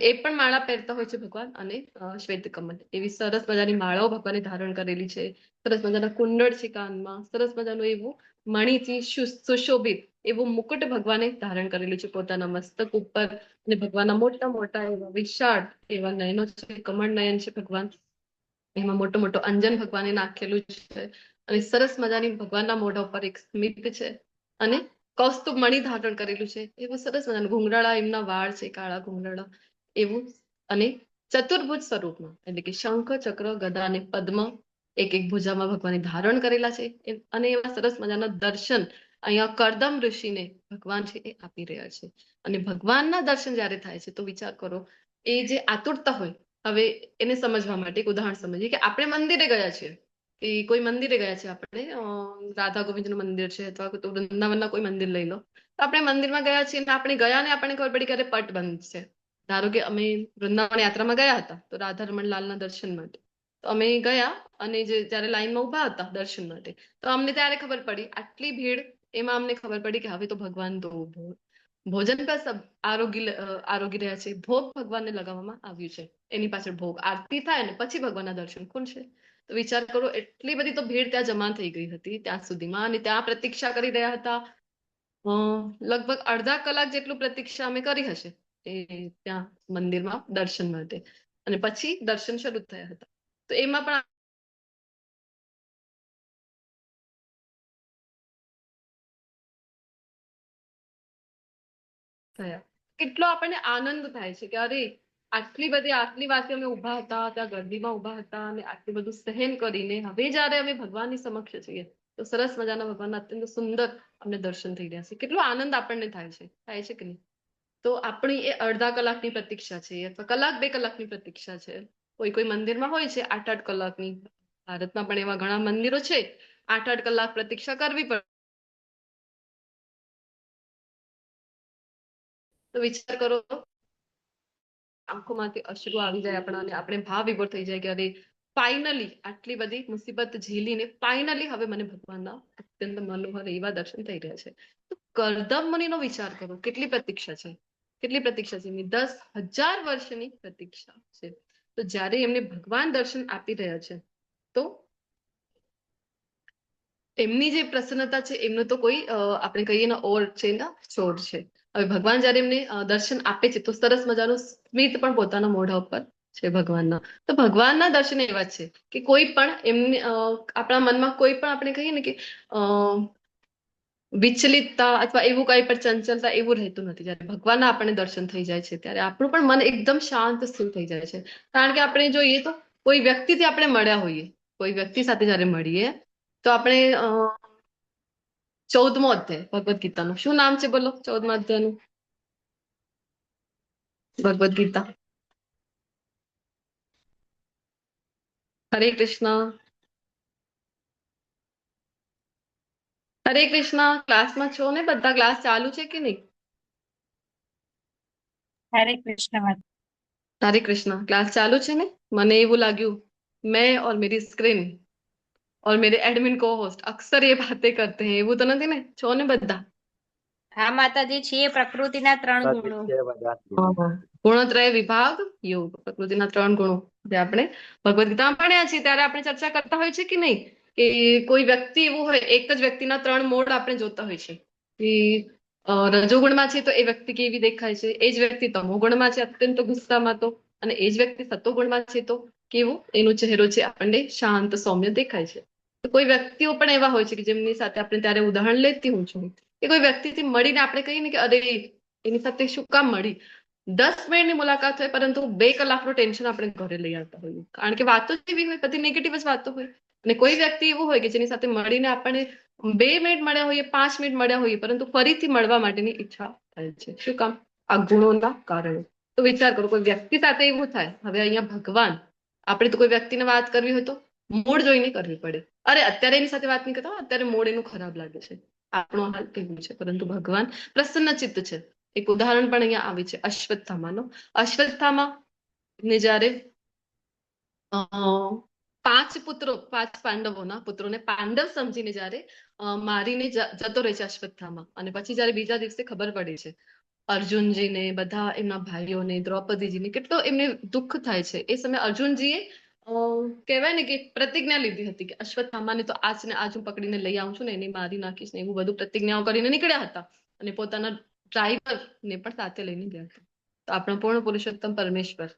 એ પણ માળા પહેરતા હોય છે ભગવાન. અને શ્વેત કમલ એવી સરસ મજાની માળાઓ ભગવાને ધારણ કરેલી છે. સરસ મજાના કુંડળ છે કાનમાં, સરસ મજાનું એવું મણીથી સુશોભિત એવું મુકુટ ભગવાને ધારણ કરેલું છે પોતાના મસ્તક ઉપર. અને ભગવાનના મોટા મોટા એવા વિશાળ એવા નયનો છે, કમળ નયન છે ભગવાન. એમાં મોટો મોટો અંજન ભગવાને નાખેલું છે અને સરસ મજાની ભગવાનના મોઢા ઉપર એક સ્મિત છે અને કૌસ્તુભ મણિ ધારણ કરેલું છે. એવું સરસ મજાનું ઘૂંઘરાળા એમના વાળ છે, કાળા ઘૂંઘરાળા એવું. અને ચતુર્ભુજ સ્વરૂપમાં, એટલે કે શંખ, ચક્ર, ગદા અને પદ્મ એક એક ભુજામાં ભગવાને ધારણ કરેલા છે. અને એવા સરસ મજાના દર્શન અહીંયા કરદમ ઋષિને ભગવાન છે એ આપી રહ્યા છે. અને ભગવાનના દર્શન જયારે થાય છે તો વિચાર કરો, એ જે આતુરતા હોય, હવે એને સમજવા માટે એક ઉદાહરણ સમજીએ કે આપણે મંદિરે ગયા છીએ કે કોઈ મંદિરે ગયા છે આપણે, રાધા ગોવિંદનું મંદિર છે અથવા તો વૃંદાવનના કોઈ મંદિર લઈ લો, તો આપણે મંદિરમાં ગયા છીએ ને આપણે ગયા ને આપણને ખબર પડી કે અરે પટ બંધ છે. ધારો કે અમે વૃંદાવન યાત્રામાં ગયા હતા તો રાધા રમણલાલના દર્શન માટે, તો અમે ગયા અને જ્યારે લાઈનમાં ઉભા હતા દર્શન માટે, તો અમને ત્યારે ખબર પડી આટલી ભીડ, એમાં અમને ખબર પડી કે હવે તો ભગવાન તો ભોજન પર આરોગી રહ્યા છે, ભોગ ભગવાનને લગાવવામાં આવ્યું છે, એની પાછળ ભોગ આરતી થાય ને પછી ભગવાનના દર્શન ખુલશે. તો વિચાર કરો એટલી બધી તો ભીડ ત્યાં જમા થઈ ગઈ હતી ત્યાં સુધીમાં, અને ત્યાં પ્રતીક્ષા કરી રહ્યા હતા. લગભગ અડધા કલાક જેટલું પ્રતીક્ષા અમે કરી હશે એ ત્યાં મંદિરમાં દર્શન માટે, અને પછી દર્શન શરૂ થયા હતા. તો એમાં પણ થયા કેટલો આપણને આનંદ થાય છે કે અરે આટલી વાતે અમે ઉભા હતા, ત્યાં ગરદીમાં ઉભા હતા અને આટલું બધું સહન કરીને હવે જયારે અમે ભગવાનની સમક્ષ છીએ તો સરસ મજાના ભગવાનના અત્યંત સુંદર અમને દર્શન થઈ રહ્યા છે, કેટલો આનંદ આપણને થાય છે કે નહીં? તો આપણી એ અડધા કલાકની પ્રતીક્ષા છે અથવા કલાક 2 કલાકની પ્રતીક્ષા છે. કોઈ મંદિરમાં હોય છે 8-8 કલાકની, ભારતમાં પણ એવા ઘણા મંદિરો છે 8-8 કલાક પ્રતીક્ષા કરવી પડે. તો વિચાર કરો, આંખોમાંથી અશ્રુ આવી જાય આપણા અને આપણે ભાવ વિભોર થઈ જાય કે અરે ફાઇનલી આટલી બધી મુસીબત ઝીલીને ફાઇનલી હવે મને ભગવાનના અત્યંત મનોહર એવા દર્શન થઈ રહ્યા છે. તો કરદમ મુનિનો વિચાર કરો કેટલી પ્રતીક્ષા છે, 10,000 વર્ષની પ્રતીક્ષા છે. તો જ્યારે એમને ભગવાન દર્શન આપી રહ્યા છે તો એમની જે પ્રસન્નતા છે એમનો તો કોઈ આપણે કહીએ ને ઓર છે ને છોડ છે. હવે ભગવાન જયારે એમને દર્શન આપે છે તો સરસ મજાનું સ્મિત પણ પોતાના મોઢા ઉપર છે ભગવાનના. તો ભગવાનના દર્શન એવા છે કે કોઈ પણ એમને આપણા મનમાં કોઈ પણ આપણે કહીએ ને કે વિચલિતતા અથવા એવું કઈ પણ ચંચલતા એવું રહેતું નથી. જયારે ભગવાનના આપણને દર્શન થઈ જાય છે ત્યારે આપણું પણ મન એકદમ શાંત સ્થિર થઈ જાય છે. કારણ કે આપણે જોઈએ તો કોઈ વ્યક્તિથી આપણે મળ્યા હોઈએ, કોઈ વ્યક્તિ સાથે જયારે મળીએ તો આપણે 14મો અધ્યાય ભગવદ ગીતાનું શું નામ છે બોલો? 14મા અધ્યાયનું ભગવદ ગીતા. હરે કૃષ્ણ. હરે કૃષ્ણ. ક્લાસમાં છો ને બધા? ક્લાસ ચાલુ છે કે નહીં? હરે કૃષ્ણ માતા. हरे कृष्णा. क्लास चालू છે ને? મને એવું લાગ્યું मैं और मेरी स्क्रीन और मेरे एडमिन को होस्ट अक्सर ये बातें करते हैं, એવું તો નથી ને? છો ને બધા? હા માતાજી, છીએ પ્રકૃતિના 3 ગુણો. ગુણત્રય વિભાગ યોગ, પ્રકૃતિના 3 ગુણો જે આપણે ભગવદ ગીતામાં ભણ્યા છીએ ત્યારે આપણે ચર્ચા કરતા હોય છે કે નહીં કે કોઈ વ્યક્તિ એવું હોય, એક જ વ્યક્તિના 3 મોડ આપણે જોતા હોય છે કે રજોગુણમાં છે તો એ વ્યક્તિ કેવી દેખાય છે, એ જ વ્યક્તિ તમોગુણમાં છે અત્યંત ગુસ્સામાં તો, અને એ જ વ્યક્તિ સત્વગુણમાં છે તો કેવું એનો ચહેરો છે આપણને શાંત સૌમ્ય દેખાય છે. તો કોઈ વ્યક્તિઓ પણ એવા હોય છે કે જેમની સાથે આપણે ત્યારે ઉદાહરણ લેતી હું છું કે કોઈ વ્યક્તિથી મળીને આપણે કહીએ ને કે અરે એની સાથે શું કામ મળી, 10 મિનિટની મુલાકાત હોય પરંતુ 2 કલાકનું ટેન્શન આપણે ઘરે લઈ આવતા હોઈએ, કારણ કે વાતો જ એવી હોય, બધી નેગેટિવ જ વાતો હોય. અને કોઈ વ્યક્તિ એવું હોય કે જેની સાથે મળીને આપણને 2 મિનિટ મળ્યા હોઈએ, 5 મિનિટ મળ્યા હોઈએ પરંતુ ફરીથી મળવા માટેની ઈચ્છા થાય છે. શું કામ? આ ગુણોના કારણે. તો વિચાર કરો કોઈ વ્યક્તિ સાથે એવું થાય. હવે અહીંયા ભગવાન, આપણે તો કોઈ વ્યક્તિને વાત કરવી હોય તો મૂડ જોઈને કરવી પડે. અરે અત્યારે એની સાથે વાત નહીં કરતા, અત્યારે મૂડ એનું ખરાબ લાગે છે, આપણો હાલ એવું છે. પરંતુ ભગવાન પ્રસન્ન ચિત્ત છે. એક ઉદાહરણ પણ અહીંયા આવે છે અશ્વત્થામાનો. અશ્વત્થામા ને જ્યારે 5 પાંડવોના પુત્રોને પાંડવ સમજીને જ્યારે મારીને જતો રહે છે અશ્વત્થામા, અને પછી જ્યારે બીજા દિવસે ખબર પડે છે અર્જુનજીને, બધા એમના ભાઈઓને, દ્રૌપદીજીને કેટલો એમને દુઃખ થાય છે. એ સમયે અર્જુનજીએ કહેવાય ને કે પ્રતિજ્ઞા લીધી હતી કે અશ્વત્થામાને તો આજ ને આજ હું પકડીને લઈ આવું છું ને એને મારી નાખીશ ને, એવું બધું પ્રતિજ્ઞાઓ કરીને નીકળ્યા હતા અને પોતાના ડ્રાઈવરને પણ સાથે લઈને ગયા હતા. તો આપણા પૂર્ણ પુરુષોત્તમ પરમેશ્વર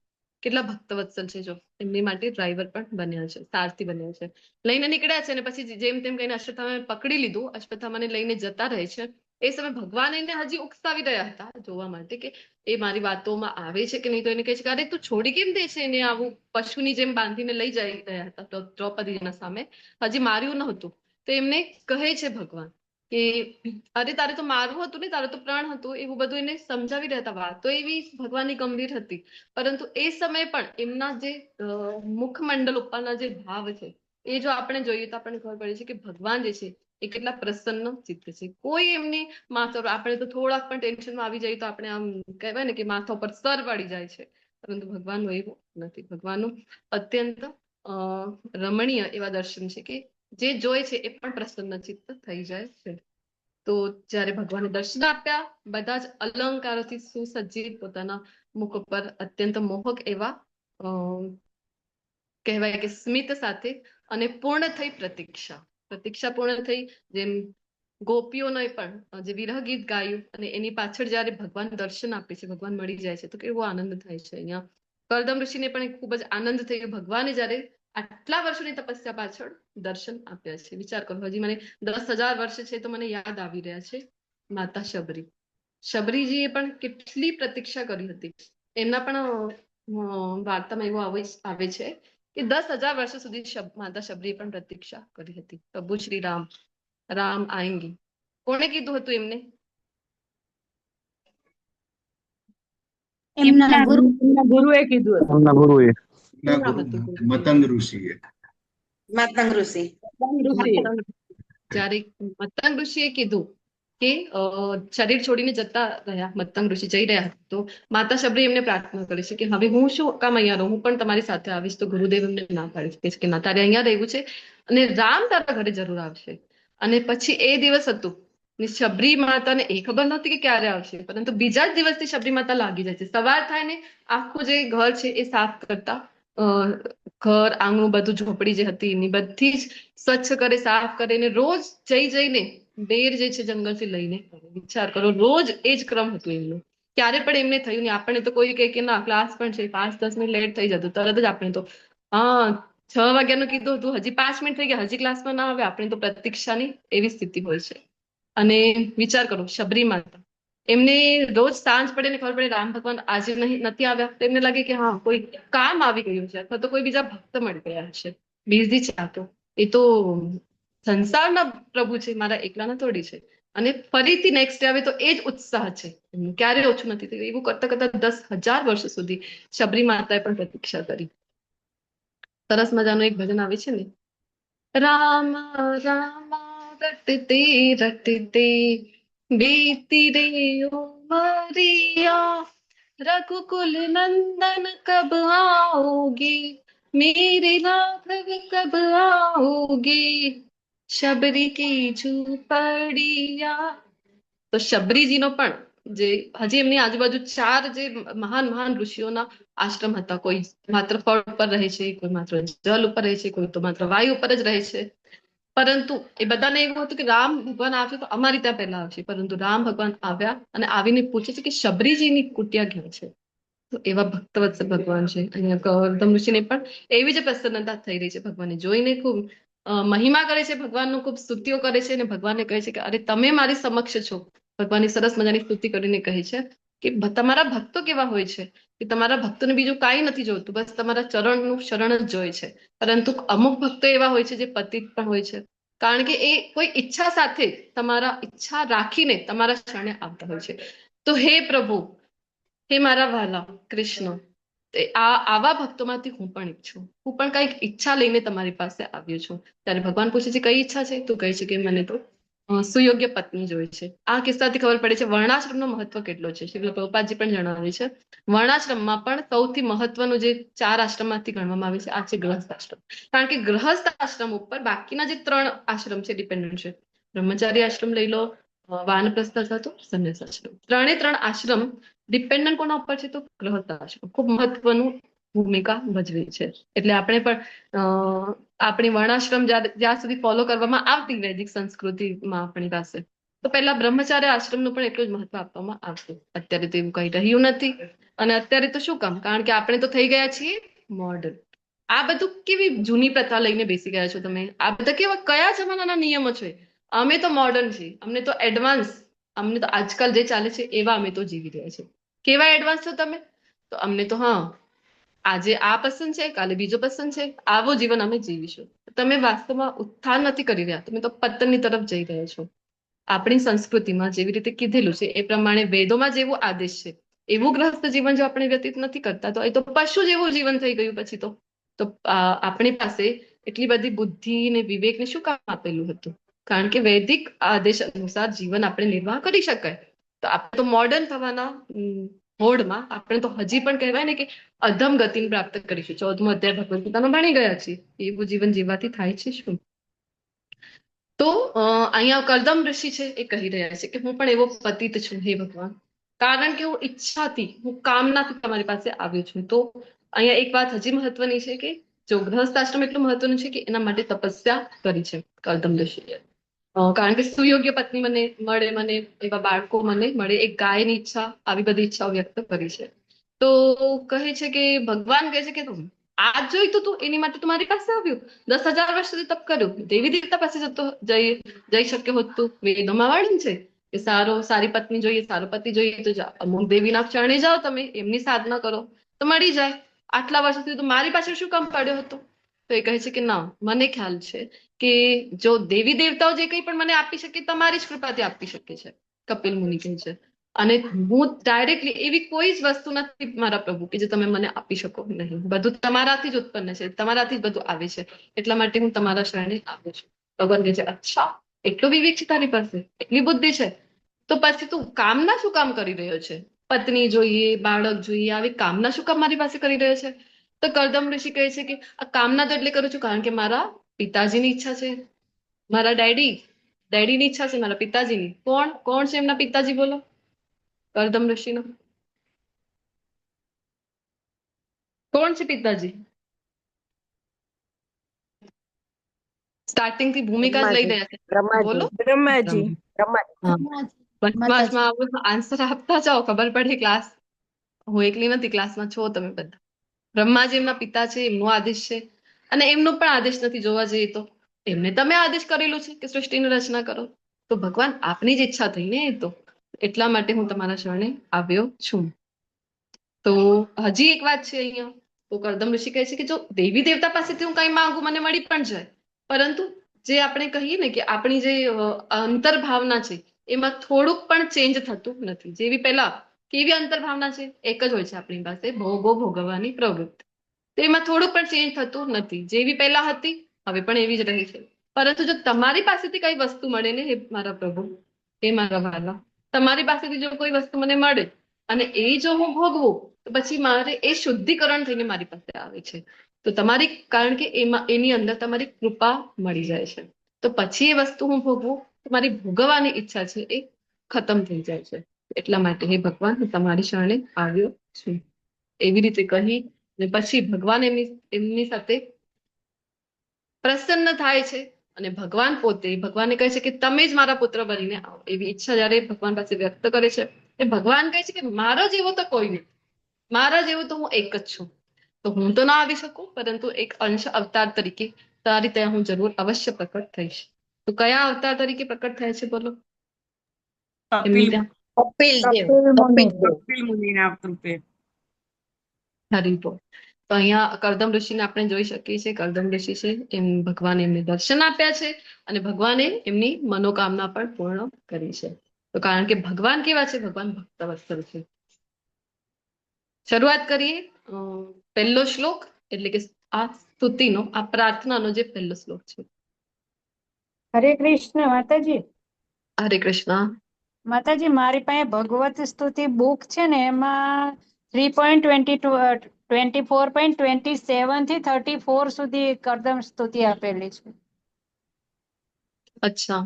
કેટલા ભક્તવત્સલ છે, જો એમની માટે ડ્રાઈવર પણ બન્યા છે, સારથી બન્યા છે, લઈને નીકળ્યા છે. અને પછી જેમ તેમ કહીને અશ્વત્થામાને પકડી લીધું, અશ્વત્થામાને લઈને જતા રહે છે. એ સમય ભગવાન એને હજી ઉકસાવી રહ્યા હતા જોવા માટે કે એ મારી વાતોમાં આવે છે કે નહીં. તો એને કહે છે કે અરે તું છોડી કેમ દે છે એને, આવું પશુની જેમ બાંધીને લઈ જઈ રહ્યા હતા દ્રૌપદીના સામે, હજી માર્યું નહોતું. તો એમને કહે છે ભગવાન કે અરે તારે તો મારવું હતું ને, તારે તો પ્રાણ હતું, એવું બધું એને સમજાવી રહ્યા હતા. વાત તો એવી ભગવાનની ગંભીર હતી પરંતુ એ સમયે પણ એમના જે મુખમંડળ ઉપરના જે ભાવ છે એ જો આપણે જોઈએ તો આપણને ખબર પડે છે કે ભગવાન જે છે એ કેટલા પ્રસન્ન ચિત્ત છે. કોઈ એમની માથા પર આપણે તો થોડાક પણ ટેન્શનમાં આવી જાય તો આપણે આમ કહેવાય ને કે માથા પર સ્તર પડી જાય છે, પરંતુ ભગવાનનું એવું નથી. ભગવાનનું અત્યંત રમણીય એવા દર્શન છે કે જે જોઈ છે એ પણ પ્રસન્ન ચિત્ત થઈ જાય છે. તો જ્યારે ભગવાને દર્શન આપ્યા, બધા જ અલંકારોથી સુસજ્જિત પોતાના મુખ પર અત્યંત મોહક એવા કહેવાય કે સ્મિત સાથે, અને પૂર્ણ થઈ પ્રતીક્ષા પૂર્ણ થઈ. જેમ ગોપીઓને પણ જે વિરહ ગીત ગાયું અને એની પાછળ જ્યારે ભગવાન દર્શન આપે છે, ભગવાન મળી જાય છે, તો કેવો આનંદ થાય છે. અહીંયા કરદમ ઋષિને પણ ખૂબ જ આનંદ થયો ભગવાને જ્યારે આટલા વર્ષોની તપસ્યા પાછળ દર્શન આપ્યા છે. વિચાર કરો, હજી મને 10,000 વર્ષ છે તો મને યાદ આવી રહ્યા છે માતા શબરીજીએ પણ કેટલી પ્રતીક્ષા કરી હતી. એમના પણ વાર્તામાં એવું આવે છે કે 10,000 વર્ષ સુધી માતા શબરીએ પણ પ્રતીક્ષા કરી હતી. પ્રભુ શ્રી રામ આएंगे. કોણે કીધું હતું એમને? એમના ગુરુ એમના ગુરુએ કીધું હતું. એમના ગુરુએ. એમના શું નામ ગુરુ હતું ગુરુજીનું? મતંગ ઋષિએ. મતંગ ઋષિ. જ્યારે મતંગ ઋષિએ કીધું કે શરીર છોડીને જતા રહ્યા, મતંગ ઋષિ જઈ રહ્યા હતા, તો માતા શબરી એમને પ્રાર્થના કરે છે કે હવે હું શું કામ અહીંયા રહું, હું પણ તમારી સાથે આવીશ. તો ગુરુદેવ એમને ના પાડે છે કે ના, તારે અહીંયા રહેવું છે અને રામ તારા ઘરે જરૂર આવશે. અને પછી એ દિવસ હતું ને શબરી માતાને એ ખબર નહોતી કે ક્યારે આવશે, પરંતુ બીજા જ દિવસથી શબરી માતા લાગી જાય છે. સવાર થાય ને આખું જે ઘર છે એ સાફ કરતા, ઘર આંગણું બધું, ઝોપડી જે હતી એની બધી જ સ્વચ્છ કરે, સાફ કરે, ને રોજ જઈને બેર જે છે જંગલથી લઈને આવે. વિચાર કરો, રોજ એ જ ક્રમ હતું એમનું. ક્યારે પણ એમને થયું નહીં. આપણે તો કોઈ કહે કે ના ક્લાસ પણ છે, 5-10 મિનિટ લેટ થઈ જતું, તરત જ આપણે તો 6 વાગ્યાનું કીધું હતું, હજી 5 મિનિટ થઈ ગયા, હજી ક્લાસમાં ના આવે, આપણે તો પ્રતીક્ષાની એવી સ્થિતિ હોય છે. અને વિચાર કરો, શબરી માતા એમને રોજ સાંજ પડે ને ખબર પડે રામ ભગવાન આજે નથી આવ્યા, તો એમને લાગે કે હા કોઈ કામ આવી ગયું છે, અથવા તો કોઈ બીજા ભક્ત મળી ગયા હશે, બિઝી છે આ તો. એ તો સંસારના પ્રભુ છે, મારા એકલાના થોડી છે. અને ફરીથી નેક્સ્ટ ડે આવે તો એ જ ઉત્સાહ છે એમનું, ક્યારે ઓછું નથી થયું. એવું કરતા કરતા 10,000 વર્ષ સુધી શબરી માતાએ પણ પ્રતીક્ષા કરી. સરસ મજાનું એક ભજન આવે છે ને, રામ રામ રટતે રટતે बीती रे उमरिया, रघुकुल नंदन कब आओगे, मेरे राघव कब आओगे, शबरी की झूपड़िया. તો શબરીજીનો પણ જે હજી એમની આજુબાજુ 4 જે મહાન ઋષિઓના આશ્રમ હતા. કોઈ માત્ર ફળ ઉપર રહે છે, કોઈ માત્ર જલ ઉપર રહે છે, કોઈ તો માત્ર વાયુ ઉપર જ રહે છે. પરંતુ એ બધાને એવું હતું કે રામ ભગવાન આવશે તો અમારી ત્યાં પહેલા આવશે. પરંતુ રામ ભગવાન આવ્યા અને આવીને પૂછે છે કે શબરીજીની કુટિયા ક્યાં છે. તો એવા ભક્તવત્સલ ભગવાન છે. અહીંયા ગૌતમ ઋષિને પણ એવી જ પ્રસન્નતા થઈ રહી છે ભગવાનને જોઈને. ખૂબ મહિમા કરે છે ભગવાનનું, ખૂબ સ્તુતિઓ કરે છે અને ભગવાનને કહે છે કે અરે તમે મારી સમક્ષ છો. ભગવાનની સરસ મજાની સ્તુતિ કરીને કહે છે કે તમારા ભક્તો કેવા હોય છે કે તમારા ભક્તોને બીજું કાંઈ નથી જોઈતું, બસ તમારા ચરણનું શરણ જ જોઈએ છે. પરંતુ અમુક ભક્તો એવા હોય છે જે પતિત પણ હોય છે, કારણ કે એ કોઈ ઈચ્છા સાથે, તમારા ઈચ્છા રાખીને તમારા શરણે આવતા હોય છે. તો હે પ્રભુ, હે મારા વહાલા કૃષ્ણ, આવા ભક્તોમાંથી હું પણ એક છું. હું પણ કઈક ઈચ્છા લઈને તમારી પાસે આવ્યો છું. ત્યારે ભગવાન પૂછે છે કઈ ઈચ્છા છે? તો કહે છે કે મને તો સુયોગ્ય પત્ની જોઈએ છે. આ કિસ્સાથી ખબર પડે છે વર્ણાશ્રમનો મહત્વ કેટલો છે. શ્રી પ્રભુપાદજી પણ જણાવે છે વર્ણાશ્રમમાં પણ સૌથી મહત્વનું જે 4 આશ્રમમાંથી ગણવામાં આવે છે આ છે ગૃહસ્થ આશ્રમ. કારણ કે ગૃહસ્થ આશ્રમ ઉપર બાકીના જે 3 આશ્રમ છે ડિપેન્ડન્ટ છે. બ્રહ્મચારી આશ્રમ લઈ લો, વાનપ્રસ્થ અથવા તો સંન્યાસ આશ્રમ. 3 આશ્રમ ડિપેન્ડન્ટ કોના ઉપર છે? તો ગૃહસ્થ આશ્રમ ખૂબ મહત્વનું ભૂમિકા ભજવે છે. એટલે આપણે પણ આપણી વર્ણાશ્રમ જ્યાં સુધી ફોલો કરવામાં આવતી વૈદિક સંસ્કૃતિમાં આપણી પાસે, તો પહેલા બ્રહ્મચાર્ય આશ્રમનું પણ એટલું જ મહત્વ આપવામાં આવતું. અત્યારે તો એવું કંઈ રહ્યું નથી. અને અત્યારે તો શું કામ? કારણ કે આપણે તો થઈ ગયા છીએ મોડર્ન. આ બધું કેવી જૂની પ્રથા લઈને બેસી ગયા છો તમે? આ બધા કેવા કયા જમાનાના નિયમો છે? અમે તો મોડર્ન છીએ, અમને તો એડવાન્સ, અમને તો આજકાલ જે ચાલે છે એવા અમે તો જીવી રહ્યા છીએ. કેવા એડવાન્સ છો તમે? તો અમને તો આજે આ પસંદ છે, કાલે બીજો પસંદ છે, આવું જીવન અમે જીવીશું. તમે વાસ્તવમાં ઉત્થાન નથી કરી રહ્યા, તમે તો પતનની તરફ જઈ રહ્યા છો. આપણી સંસ્કૃતિમાં જેવી રીતે કીધેલું છે એ પ્રમાણે વેદોમાં જેવો આદેશ છે એવું ગ્રહસ્થ જીવન જો આપણે વ્યતીત નથી કરતા તો એ તો પશુ જેવું જીવન થઈ ગયું પછી તો આપણી પાસે એટલી બધી બુદ્ધિ ને વિવેકને શું કામ આપેલું હતું? કારણ કે વૈદિક આદેશ અનુસાર જીવન આપણે નિર્વાહ કરી શકાય. તો આપણે તો મોડર્ન થવાના હોડમાં આપણે તો હજી પણ કહેવાય ને કે અધમ ગતિને પ્રાપ્ત કરીશું. 14મો અધ્યાય ભગવદ ગીતામાં ભણી ગયા છીએ. એવું જીવન જીવવાથી થાય છે શું? તો અહીંયા કરદમ ઋષિ છે એ કહી રહ્યા છે કે હું પણ એવો પતિત છું હે ભગવાન, કારણ કે હું ઈચ્છાથી, હું કામનાથી તમારી પાસે આવ્યો છું. તો અહીંયા એક વાત હજી મહત્વની છે કે જો ગૃહસ્થ આશ્રમ એટલું મહત્વનું છે કે એના માટે તપસ્યા કરી છે કરદમ ઋષિએ. કારણ કે સુયોગ્ય પત્ની મને મળે, મને એવા બાળકો મને મળે, એક ગાયની ઈચ્છા, આવી બધી ઈચ્છાઓ વ્યક્ત કરી છે. તો કહે છે કે ભગવાન કહે છે કે આ જોઈતું તું એની માટે તું મારી પાસે આવ્યું, 10,000 વર્ષ સુધી તપ કર્યું, દેવી દેવતા પાસે જઈ શક્યો હોત તું. વેદોમાં વર્ણન છે કે સારી પત્ની જોઈએ, સારો પતિ જોઈએ તો અમુક દેવીના ચરણે જાઓ, તમે એમની સાધના કરો તો મળી જાય. આટલા વર્ષ સુધી તો મારી પાછળ શું કામ પડ્યો હતો? તો એ કહે છે કે ના, મને ખ્યાલ છે કે જો દેવી દેવતાઓ જે કંઈ પણ મને આપી શકે તમારી જ કૃપાથી આપી શકે છે, કપિલ મુનિ કહે છે. અને હું ડાયરેક્ટલી એવી કોઈ જ વસ્તુ નથી મારા પ્રભુ કે જે તમે મને આપી શકો નહીં. બધું તમારાથી જ ઉત્પન્ન છે, તમારાથી જ બધું આવે છે. એટલા માટે હું તમારા શરણે આવ્યો છું. ભગવાન કહે છે અચ્છા, એટલો વિવેક છે તારી પાસે, એટલી બુદ્ધિ છે, તો પછી તું કામના શું કામ કરી રહ્યો છે? પત્ની જોઈએ, બાળક જોઈએ, આવી કામના શું કામ મારી પાસે કરી રહ્યો છે? તો કરદમ ઋષિ કહે છે કે આ કામના તો એટલે કરું છું કારણ કે મારા પિતાજીની ઈચ્છા છે, મારા ડેડીની ઈચ્છા છે, મારા પિતાજીની. કોણ છે એમના પિતાજી? બોલો કરદમ ઋષિનો કોણ છે પિતાજી? સ્ટાર્ટિંગ થી ભૂમિકા જ લઈ રહ્યા છે. બોલો. બ્રહ્માજી. હા. વચમાં આન્સર આપતા જાઓ, ખબર પડે ક્લાસ. હું એકલી નથી, ક્લાસમાં છો તમે બધા. બ્રહ્માજી એમના પિતા છે, એમનો આદેશ છે. અને એમનો પણ આદેશ નથી જોવા જઈએ તો. એમને તમે આદેશ કરેલું છે કે સૃષ્ટિની રચના કરો. તો ભગવાન આપની જ ઈચ્છા થઈ ને. એ તો એટલા માટે હું તમારા શરણે આવ્યો છું. તો હજી એક વાત છે અહીંયા. તો કરદમ ઋષિ કહે છે કે જો દેવી દેવતા પાસેથી હું કઈ માંગુ મને મળી પણ જાય, પરંતુ જે આપણે કહીએ ને કે આપણી જે અંતર્ભાવના છે એમાં થોડુંક પણ ચેન્જ થતું નથી. જેવી પહેલા કેવી અંતર્ભાવના છે, એક જ હોય છે આપણી પાસે, ભોગો ભોગવવાની પ્રવૃત્તિ. તો એમાં થોડુંક પણ ચેન્જ થતું નથી. જેવી પહેલા હતી હવે પણ એવી જ રહી છે. પરંતુ જો તમારી પાસેથી કઈ વસ્તુ મળે ને, હે મારા પ્રભુ, હે મારા વાલા, તમારી પાસેથી જો કોઈ વસ્તુ મને મળે અને એ જો હું ભોગવું તો પછી મારે એ શુદ્ધિકરણ થઈને મારી પાસે આવે છે. તો તમારી, કારણ કે એની અંદર તમારી કૃપા મળી જાય છે. તો પછી એ વસ્તુ હું ભોગવું તો મારી ભોગવવાની ઈચ્છા છે એ ખતમ થઈ જાય છે. એટલા માટે હે ભગવાન, હું તમારી શરણે આવ્યો છું. એવી રીતે કહી અને પછી ભગવાન એમની સાથે પ્રસન્ન થાય છે. અને ભગવાન પોતે ભગવાનને કહે છે કે તમે જ મારા પુત્ર બનીને આવો. એવી ઈચ્છા જયારે ભગવાન પાસે વ્યક્ત કરે છે એ ભગવાન કહે છે કે મારો જેવો તો કોઈ નહીં, મારા જેવું તો હું એક જ છું. તો હું તો ના આવી શકું, પરંતુ એક અંશ અવતાર તરીકે તારી ત્યાં હું જરૂર અવશ્ય પ્રકટ થઈશ. તો કયા અવતાર તરીકે પ્રકટ થાય છે બોલો એમની ત્યાં? કપિલ મુનિના રૂપે. હરિભો. તો અહીંયા કરદમ ઋષિને આપણે જોઈ શકીએ છીએ. કરદમ ઋષિ છે એમ ભગવાને એમને દર્શન આપ્યા છે અને ભગવાને એમની મનોકામના પણ પૂર્ણ કરી છે. તો કારણ કે ભગવાન કેવા છે? ભગવાન ભક્તવત્સલ છે. શરૂઆત કરીએ. પહેલો શ્લોક એટલે કે આ સ્તુતિનો, આ પ્રાર્થનાનો જે પહેલો શ્લોક છે. હરે કૃષ્ણ માતાજી. હરે કૃષ્ણ. માતાજી, મારી પાસે ભગવત સ્તુતિ બુક છે ને, એમાં 3.24.27 થી 34 સુધી કરદમ સ્તુતિ આપેલી છે. અચ્છા,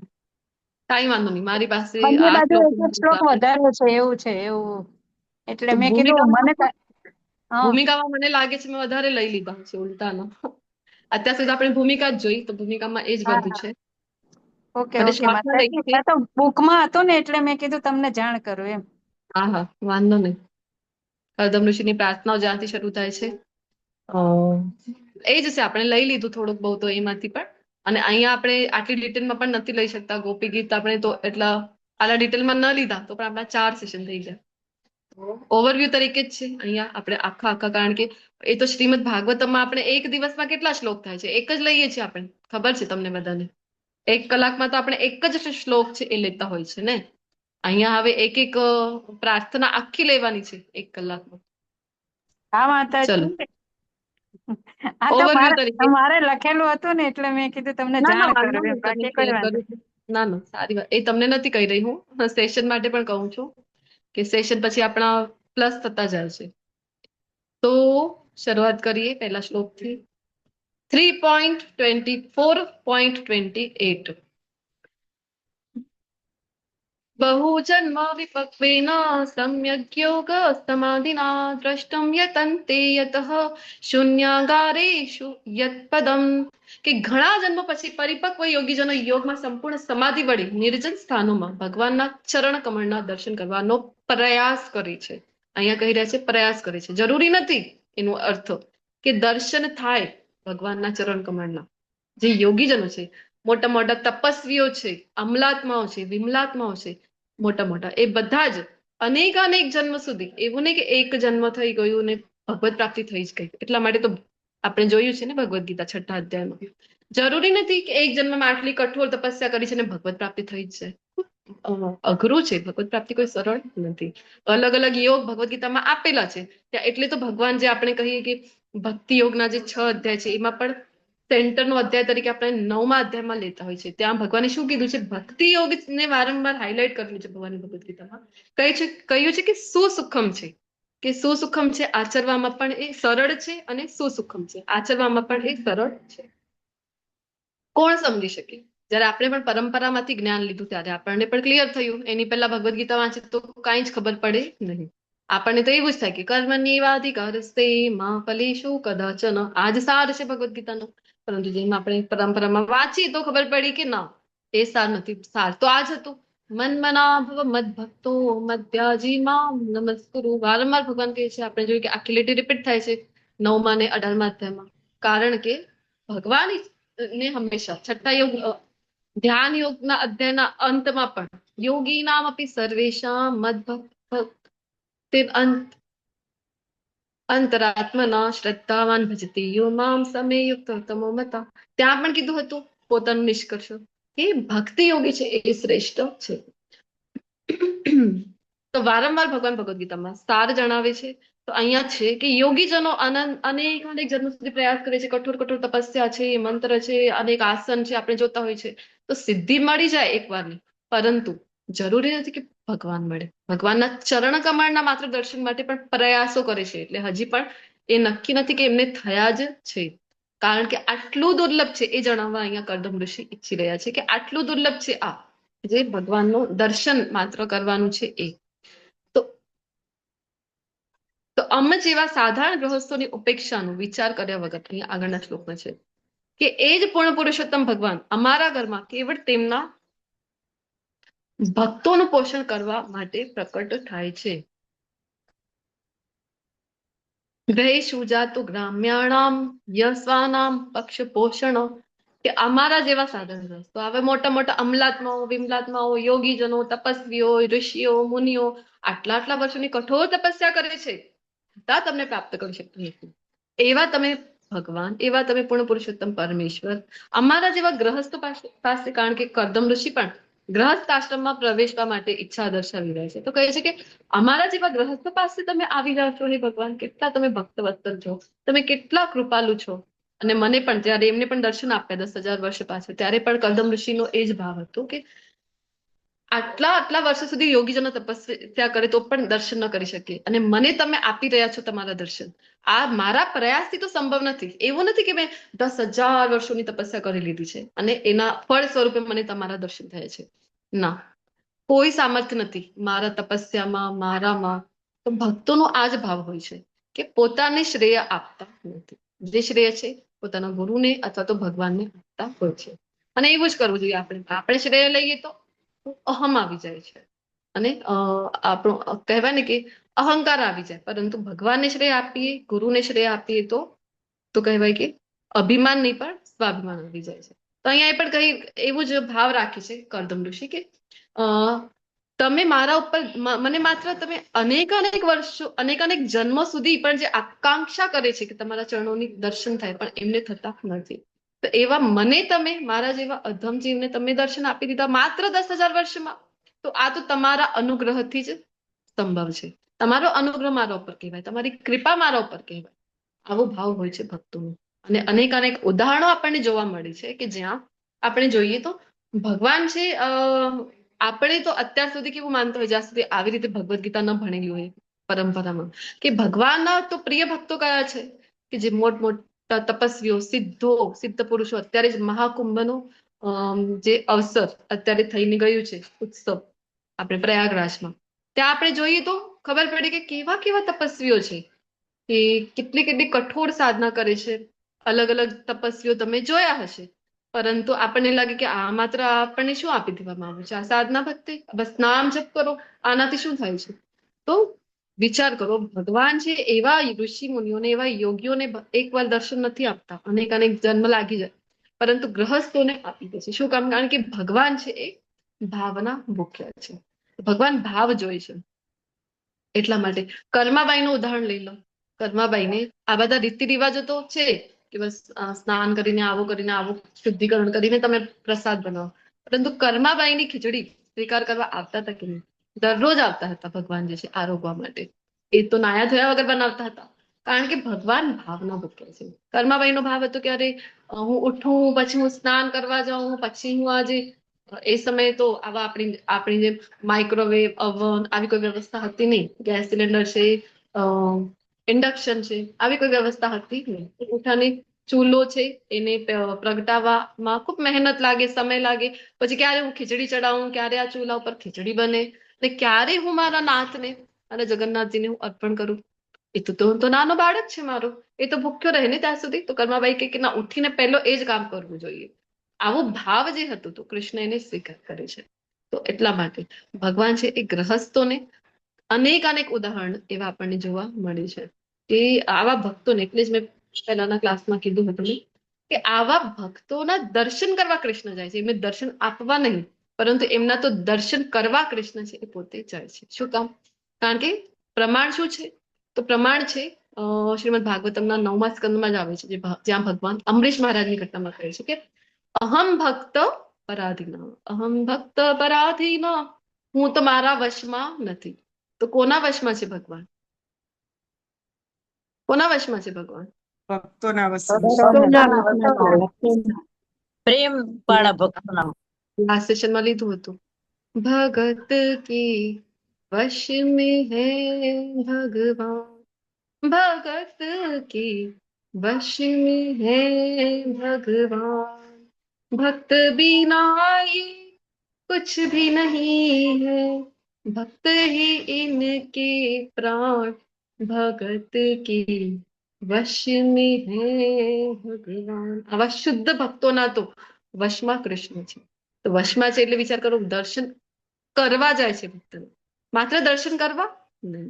કાંઈ વાંધો નહીં. મારી પાસે બંને આ બાજુ એક એક શ્લોક શ્લોક વધારે છે, એવું છે એવું. એટલે તો મેં કીધું મને હા. ભૂમિકામાં મને લાગે છે મેં વધારે લઈ લીધા છે ઉલટાનો. અત્યાર સુધી આપણે ભૂમિકા જ જોઈ, તો ભૂમિકામાં એ જ બધું છે. ઓકે અને ઓકે શોર્ટમાં માતાજી, લખી છે. મેં તો બુકમાં હતું ને એટલે મેં કીધું તમને જાણ કરું એમ. હા હા, વાંધો નહીં. કરદમ ઋષિની પ્રાર્થનાઓ જ્યાંથી શરૂ થાય છે એ જ છે. આપણે લઈ લીધું થોડુંક બહુ તો એમાંથી પણ. અને અહીંયા આપણે આટલી ડિટેલમાં પણ નથી લઈ શકતા. ગોપી ગીત આપણે તો આટલા ડિટેલમાં ન લીધા તો પણ આપણા 4 સેશન થઈ જાય. ઓવરવ્યુ તરીકે જ છે અહીંયા આપણે આખા, કારણ કે એ તો શ્રીમદ ભાગવતમમાં આપણે એક દિવસમાં કેટલા શ્લોક થાય છે? એક જ લઈએ છીએ આપણે, ખબર છે તમને બધાને. 1 કલાકમાં તો આપણે એક જ શ્લોક છે એ લેતા હોય છે ને. અહીંયા હવે એક એક પ્રાર્થના આખી લેવાની છે 1 કલાકમાં. હા ચલો. માતાજી. આ તો ઓવરવ્યુ તરીકે મારે લખેલું હતું ને એટલે મેં કીધું તમને ના ના જાણ વાંધો કરું એમ. નહીં, તમે બાકી કોઈ શેર વાંધો કર્યું છે. ના ના સારી વાત, એ તમને નથી કહી રહી હું, સેશન માટે પણ કહું છું કે સેશન પછી આપણા પ્લસ થતા જાય છે. તો શરૂઆત કરીએ પહેલા શ્લોકથી. 3.24.28 बहुजन्म विपक्वेन सम्यग् योग समाधिना द्रष्टुं यतन्ते यतः शून्यागारेषु यत्पदम् કે ઘણા જન્મો પછી પરિપક્વ યોગીજનો યોગમાં સંપૂર્ણ સમાધિ વળી નિર્જન સ્થાનોમાં ભગવાનના ચરણ કમળના દર્શન કરવાનો પ્રયાસ કરે છે. અહીંયા કહી રહ્યા છે પ્રયાસ કરે છે, જરૂરી નથી એનો અર્થ કે દર્શન થાય ભગવાનના ચરણ કમળના. જે યોગીજનો છે, મોટા મોટા તપસ્વીઓ છે, અમલાત્માઓ છે, વિમલાત્માઓ છે, મોટા મોટા, એ બધા જ અનેક જન્મ સુધી, એવું નહીં કે એક જન્મ થઈ ગયું ને ભગવત પ્રાપ્તિ થઈ જ ગઈ. એટલા માટે તો આપણે જોયું છે ને ભગવદ્ ગીતા 6ઠ્ઠા અધ્યાયમાં, જરૂરી નથી કે એક જન્મમાં આટલી કઠોર તપસ્યા કરી છે ને ભગવત પ્રાપ્તિ થઈ જ જાય. અઘરું છે, ભગવત પ્રાપ્તિ કોઈ સરળ નથી. અલગ અલગ યોગ ભગવદ્ ગીતામાં આપેલા છે ત્યાં, એટલે તો ભગવાન જે આપણે કહીએ કે ભક્તિ યોગના જે 6 અધ્યાય છે એમાં પણ સેન્ટરનો અધ્યાય તરીકે આપણે 9મા અધ્યાયમાં લેતા હોય છે. ત્યાં ભગવાને શું કીધું છે, ભક્તિ યોગને વારંવાર હાઇલાઇટ કર્યું છે ભગવાનની ભગવદ્ ગીતામાં. કહ્યું છે કે સુસુખમ છે, કે સુસુખમ છે, આચરવામાં પણ એ સરળ છે, અને સુસુખમ છે, આચરવામાં પણ એ સરળ છે. કોણ સમજી શકે? જયારે આપણે પણ પરંપરામાંથી જ્ઞાન લીધું ત્યારે આપણને પણ ક્લિયર થયું. એની પહેલા ભગવદ્ ગીતા વાંચી તો કાંઈ જ ખબર પડે નહીં. આપણને તો એવું જ થાય કે કર્મણ્યેવાધિકારસ્તે મા ફલેષુ કદાચન, આ જ સાર છે ભગવદ્ ગીતાનો. પરંતુ જેમ આપણે પરંપરામાં વાંચી તો ખબર પડી કે ના, એ સાર નથી. સાર તો આ જ હતું, મન્મના ભવ મદ્ભક્તો મધ્યાજી મામ નમસ્કુરુ. વારંવાર ભગવાન કહે છે, આપણે જોયું કે આખી લીટી રિપીટ થાય છે 9મા અને 18મા અધ્યાયમાં. કારણ કે ભગવાન ને હંમેશા 6ઠ્ઠા યોગ ધ્યાન યોગના અધ્યાયના અંતમાં પણ યોગી નામ અપી સર્વેશામ મદ્ભક્તે અંતરાત્મના શ્રદ્ધાવાન ભજતી યો મામ સમે યુક્ત તમો મતા. ત્યાં પણ કીધું હતું પોતાનું નિષ્કર્ષ કે ભક્તિ યોગી છે એ શ્રેષ્ઠ છે. તો વારંવાર ભગવાન ભગવદ્ ગીતામાં સાર જણાવે છે. તો અહીંયા છે કે યોગીજનો અનેક જન્મ સુધી પ્રયાસ કરે છે, કઠોર તપસ્યા છે, મંત્ર છે, અનેક આસન છે, આપણે જોતા હોય છે. તો સિદ્ધિ મળી જાય એકવારની, પરંતુ જરૂરી નથી કે ભગવાન મળે. ભગવાનના ચરણ કમળના માત્ર દર્શન માટે પણ પ્રયાસો કરે છે. એટલે હજી પણ એ નક્કી નથી કે એમને થયા જ છે. કારણ કે આટલું દુર્લભ છે એ જણાવવા અહીંયા કર્દમ ઋષિ ઈચ્છી રહ્યા છે કે આટલું દુર્લભ છે આ, જે ભગવાનનું દર્શન માત્ર કરવાનું છે એ. તો અમે જેવા સાધારણ ગૃહસ્થોની ઉપેક્ષાનો વિચાર કર્યા વગર, અહીંયા આગળના શ્લોકમાં છે કે એ જ પૂર્ણ પુરુષોત્તમ ભગવાન અમારા ઘરમાં કેવળ તેમના ભક્તોનું પોષણ કરવા માટે પ્રકટ થાય છે. વૈશુજાતુ ગ્રામ્યાણામ યસ્વાનામ પક્ષ પોષણ, કે અમારા જેવા સાધારણ ગ્રહસ્થો, હવે મોટા મોટા અમલાત્માઓ, વિમલાત્માઓ, યોગીજનો, તપસ્વીઓ, ઋષિઓ, મુનિઓ આટલા વર્ષોની કઠોર તપસ્યા કરે છે, છતાં તમને પ્રાપ્ત કરી શકતું નથી. એવા તમે ભગવાન, એવા તમે પૂર્ણ પુરુષોત્તમ પરમેશ્વર અમારા જેવા ગ્રહસ્થ પાસે, કારણ કે કર્દમ ઋષિ પણ ગ્રહસ્થ આશ્રમમાં પ્રવેશવા માટે ઈચ્છા દર્શાવી રહ્યા છે. તો કહે છે કે અમારા જેવા ગ્રહસ્થ પાસે તમે આવી રહ્યા છો, હે ભગવાન, કેટલા તમે ભક્તવત્સલ છો, તમે કેટલા કૃપાલુ છો. અને મને પણ જયારે એમને પણ દર્શન આપ્યા 10,000 વર્ષ પાછળ, ત્યારે પણ કર્દમ ઋષિનો એ જ ભાવ હતો કે આટલા વર્ષો સુધી યોગીજનો તપસ્યા કરે તો પણ દર્શન ન કરી શકે, અને મને તમે આપી રહ્યા છો તમારા દર્શન. આ મારા પ્રયાસથી તો સંભવ નથી. એવું નથી કે મેં 10,000 વર્ષોની તપસ્યા કરી લીધી છે અને એના ફળ સ્વરૂપે મને તમારા દર્શન થયા છે. ના, કોઈ સામર્થ્ય નથી મારા તપસ્યામાં, મારામાં. તો ભક્તોનો આ જ ભાવ હોય છે કે પોતાને શ્રેય આપતા નથી. જે શ્રેય છે પોતાના ગુરુને અથવા તો ભગવાનને આપતા હોય છે. અને એવું જ કરવું જોઈએ. આપણે શ્રેય લઈએ તો અહમ આવી જાય છે, અને આપણું કહેવાય ને કે અહંકાર આવી જાય. પરંતુ ભગવાનને શ્રેય આપીએ, ગુરુને શ્રેય આપીએ તો કહેવાય કે અભિમાન નહીં પણ સ્વાભિમાન આવી જાય છે. તો અહીંયા એ પણ એવું જ ભાવ રાખે છે કર્દમ ઋષિ કે તમે મારા ઉપર મને માત્ર તમે અનેક વર્ષો, અનેક જન્મો સુધી પણ જે આકાંક્ષા કરે છે કે તમારા ચરણોની દર્શન થાય, પણ એમને થતા નથી. તો એવા મને તમે, મારા જેવા અધમ જીવને તમે દર્શન આપી દીધા માત્ર 10,000 વર્ષમાં. તો આ તો તમારા અનુગ્રહથી જ સંભવ છે. તમારો અનુગ્રહ મારા ઉપર કહેવાય, તમારી કૃપા મારા ઉપર કહેવાય. આવો ભાવ હોય છે ભક્તોનો. અને અનેક અનેક ઉદાહરણો આપણને જોવા મળે છે કે જ્યાં આપણે જોઈએ તો ભગવાન છે, આપણે તો અત્યાર સુધી કેવું માનતો હોય, જ્યાં સુધી આવી રીતે ભગવદ્ ગીતા ન ભણેલી હોય પરંપરામાં, કે ભગવાનના તો પ્રિય ભક્તો કયા છે કે જે મોટા તપસ્વીઓ, સિદ્ધ પુરુષો. અત્યારે જ મહાકુંભનો જે અવસર અત્યારે થઈને ગયું છે ઉત્સવ આપણે પ્રયાગરાજમાં, ત્યાં આપણે જોઈએ તો ખબર પડે કે કેવા કેવા તપસ્વીઓ છે, કે કેટલી કેટલી કઠોર સાધના કરે છે. અલગ અલગ તપસ્વીઓ તમે જોયા હશે, પરંતુ આપણને લાગે કે આ માત્ર આપણને શું આપી દેવામાં આવ્યું છે, આ સાધના ભક્તિ, બસ નામ જપ કરો, આનાથી શું થાય છે? તો વિચાર કરો, ભગવાન છે એવા ઋષિ મુનિઓને, એવા યોગીઓને એકવાર દર્શન નથી આપતા, અનેક અનેક જન્મ લાગી જાય, પરંતુ ગ્રહસ્થોને આપી દે છે. શું કામ? કારણ કે ભગવાન છે એ ભાવના ભૂખ્યા છે, ભગવાન ભાવ જોઈ છે. એટલા માટે કર્માબાઈનું ઉદાહરણ લઈ લો. કર્માબાઈને આ બધા રીતિ રિવાજો તો છે કે બસ સ્નાન કરીને આવો શુદ્ધિકરણ કરીને તમે પ્રસાદ બનાવો, પરંતુ કર્માબાઈની ખીચડી સ્વીકાર કરવા આવતા હતા કે નહીં? દરરોજ આવતા હતા ભગવાન જે છે આરોગવા માટે. એ તો નાયા ધોયા વગર બનાવતા હતા, કારણ કે ભગવાન ભાવના ભૂખ્યા છે. કર્માબાઈનો ભાવ હતો કે અરે હું ઉઠું, પછી હું સ્નાન કરવા જાઉં, પછી હું આજે, એ સમયે તો આવા આપણી જે માઇક્રોવેવ, અવન આવી કોઈ વ્યવસ્થા હતી નહીં. ગેસ સિલિન્ડર છે, ઇન્ડક્શન છે, આવી કોઈ વ્યવસ્થા હતી નહીં. ઉઠાની ચૂલો છે એને પ્રગટાવવામાં ખૂબ મહેનત લાગે, સમય લાગે. પછી ક્યારે હું ખીચડી ચડાવું, ક્યારે આ ચૂલા ઉપર ખીચડી બને, ને ક્યારે હું મારા નાથને અને જગન્નાથજીને હું અર્પણ કરું. એ તો નાનો બાળક છે મારો, એ તો ભૂખ્યો રહે ને ત્યાં સુધી. તો કર્માબાઈ કે ના, ઉઠીને પહેલો એ જ કામ કરવું જોઈએ. આવો ભાવ જે હતો તો કૃષ્ણ એને સ્વીકાર કરે છે. તો એટલા માટે ભગવાન છે એ ગ્રહસ્થોને અનેક અનેક ઉદાહરણ એવા આપણને જોવા મળે છે કે આવા ભક્તોને, એટલે જ મેં પહેલાના ક્લાસમાં કીધું હતું કે આવા ભક્તોના દર્શન કરવા કૃષ્ણ જાય છે. એમને દર્શન આપવા નહીં, પરંતુ એમના તો દર્શન કરવા કૃષ્ણ છે એ પોતે જાય છે. શું કામ? કારણ કે પ્રમાણ શું છે? તો પ્રમાણ છે શ્રીમદ ભાગવતમના 9મા સ્કંદમાં જ આવે છે, જ્યાં ભગવાન અમરીશ મહારાજની ઘટનામાં કહે છે કે અહમ ભક્ત પરાધીન, હું તો મારા વશમાં નથી. તો કોના વશમાં છે ભગવાન? કોના વશમાં છે ભગવાન? ભક્તોના વશમાં. પ્રેમ વાળા ભક્તોના. લાસ્ટ સેશનમાં લીધું હતું, ભગત કી વશ में है भगवान, भगत की वश में है भगवान, भक्त बिना ये कुछ भी नहीं है, भक्त ही इनके प्राण, भगत की वश में है ભગવાન. આવા શુદ્ધ ભક્તોના તો વશમાં કૃષ્ણ છે. તો વશમાં છે એટલે વિચાર કરો, દર્શન કરવા જાય છે ભક્તને, માત્ર દર્શન કરવા નહીં.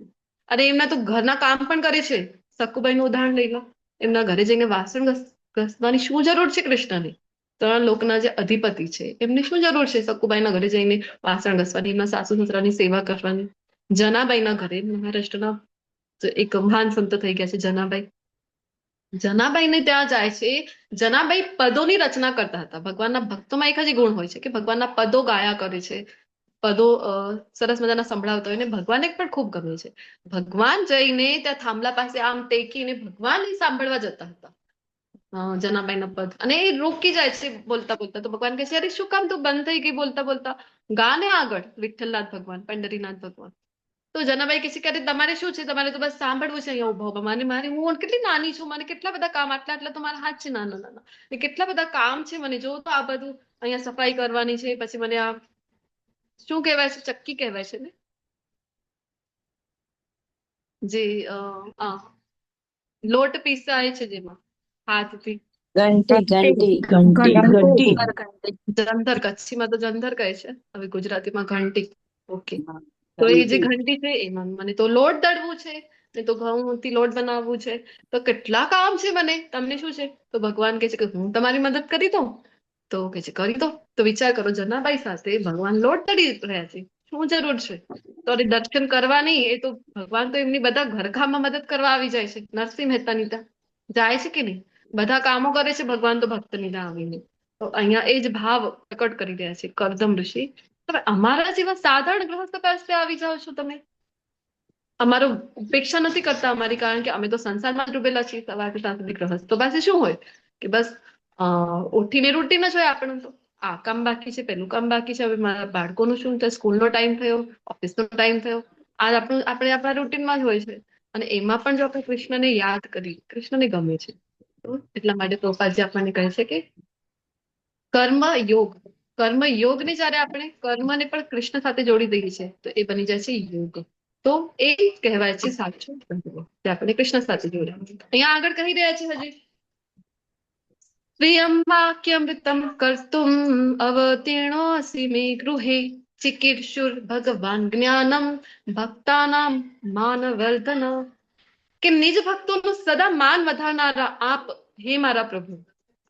અરે એમના તો ઘરના કામ પણ કરે છે. સક્કુબાઈનું ઉદાહરણ લઈ લો. એમના ઘરે જઈને વાસણ ઘસવાની શું જરૂર છે કૃષ્ણને? 3 લોકના જે અધિપતિ છે એમને શું જરૂર છે સક્કુબાઈના ઘરે જઈને વાસણ ઘસવાની, એમના સાસુ સસરાની સેવા કરવાની? જનાબાઈના ઘરે, મહારાષ્ટ્રના એક મહાન સંત થઈ ગયા છે જનાબાઈ, જનાબાઈને ત્યાં જાય છે. જનાબાઈ પદોની રચના કરતા હતા. ભગવાનના ભક્તોમાં એક જ ગુણ હોય છે કે ભગવાનના પદો ગાયા કરે છે, પદો સરસ મજાના સંભળાવતા હોય, ને ભગવાનને પણ ખૂબ ગમે છે. ભગવાન જઈને ત્યાં થાંભલા પાસે આમ ટેકીને ભગવાનને સાંભળવા જતા હતા જનાબાઈના પદ, અને એ રોકી જાય છે બોલતા બોલતા. તો ભગવાન કહે છે અરે શું કામ તું બંધ થઈ ગઈ બોલતા બોલતા? ગાને આગળ. વિઠ્ઠલનાથ ભગવાન, પંડરીનાથ ભગવાન. તો જનાબાઈ કહે છે કે અરે તમારે શું છે, તમારે તો બસ સાંભળવું છે અહીંયા ઉભા ઉભા. હું કેટલી નાની છું, મને કેટલા બધા કામ, આટલા તો મારા હાથ છે નાના નાના, ને કેટલા બધા કામ છે મને. જો તો આ બધું અહીંયા સફાઈ કરવાની છે, પછી મને આ શું કહેવાય છે, ચક્કી કહેવાય છે ને, જે લોટ પીસાય છે જેમાં હાથથી, જંતર. કચ્છીમાં તો જંતર કહે છે, હવે ગુજરાતીમાં ઘંટી. ઓકે, તો એ જે ઘંટી છે એમાં મને તો લોટ દળવું છે, ને તો ઘઉંથી લોટ બનાવવું છે, તો કેટલા કામ છે મને, તમને શું છે? તો ભગવાન કહે છે કે હું તમારી મદદ કરી દઉં. તો કહે છે કરી દો. તો વિચાર કરો, જનાબાઈ સાથે ભગવાન લોટ દળી રહ્યા છે, શું જરૂર છે? તો દર્શન કરવા નહીં, એ તો ભગવાન તો એમની બધા ઘરકામમાં મદદ કરવા આવી જાય છે. નરસિંહ મહેતાની ત્યાં જાય છે કે નહીં? બધા કામો કરે છે ભગવાન તો ભક્તની ત્યાં આવીને. તો અહીંયા એ જ ભાવ પ્રકટ કરી રહ્યા છે કરદમ ઋષિ. તમે અમારા જેવા સાધારણ ગ્રહસ્થ પાસે આવી જાઓ છો તમે, અમારો ઉપેક્ષા નથી કરતા અમારી, કારણ કે અમે તો સંસારમાં જ ડૂબેલા છીએ સવારથી સાંજ સુધી. ગ્રહસ્થ પાસે શું હોય કે બસ ઉઠીને રૂટીન જ હોય આપણું. તો આ કામ બાકી છે, પેલું કામ બાકી છે, હવે મારા બાળકોનું શું, તો સ્કૂલનો ટાઈમ થયો, ઓફિસનો ટાઈમ થયો, આ આપણે આપણા રૂટીનમાં જ હોય છે. અને એમાં પણ જો આપણે કૃષ્ણને યાદ કરી, કૃષ્ણને ગમે છે, તો એટલા માટે પ્રભુપાદજી આપણને કહે છે કે કર્મયોગને જયારે આપણે કર્મને પણ કૃષ્ણ સાથે જોડી દઈએ છીએ તો એ બની જાય છે યોગ. તો એ કહેવાય છે સાચો ધર્મ, જે આપણે કૃષ્ણ સાથે જોડ્યા. અહીંયા આગળ કહી રહ્યા છે હજી, પ્રિયમ વાક્યમૃતમ કર્તુમ અવતીર્ણોऽસि મે ગૃહે ચિકીર્ષુર ભગવાન જ્ઞાનમ ભક્તાનામ માનવર્ધન. કે નિજ ભક્તોનું સદા માન વધારનારા આપ, હે મારા પ્રભુ,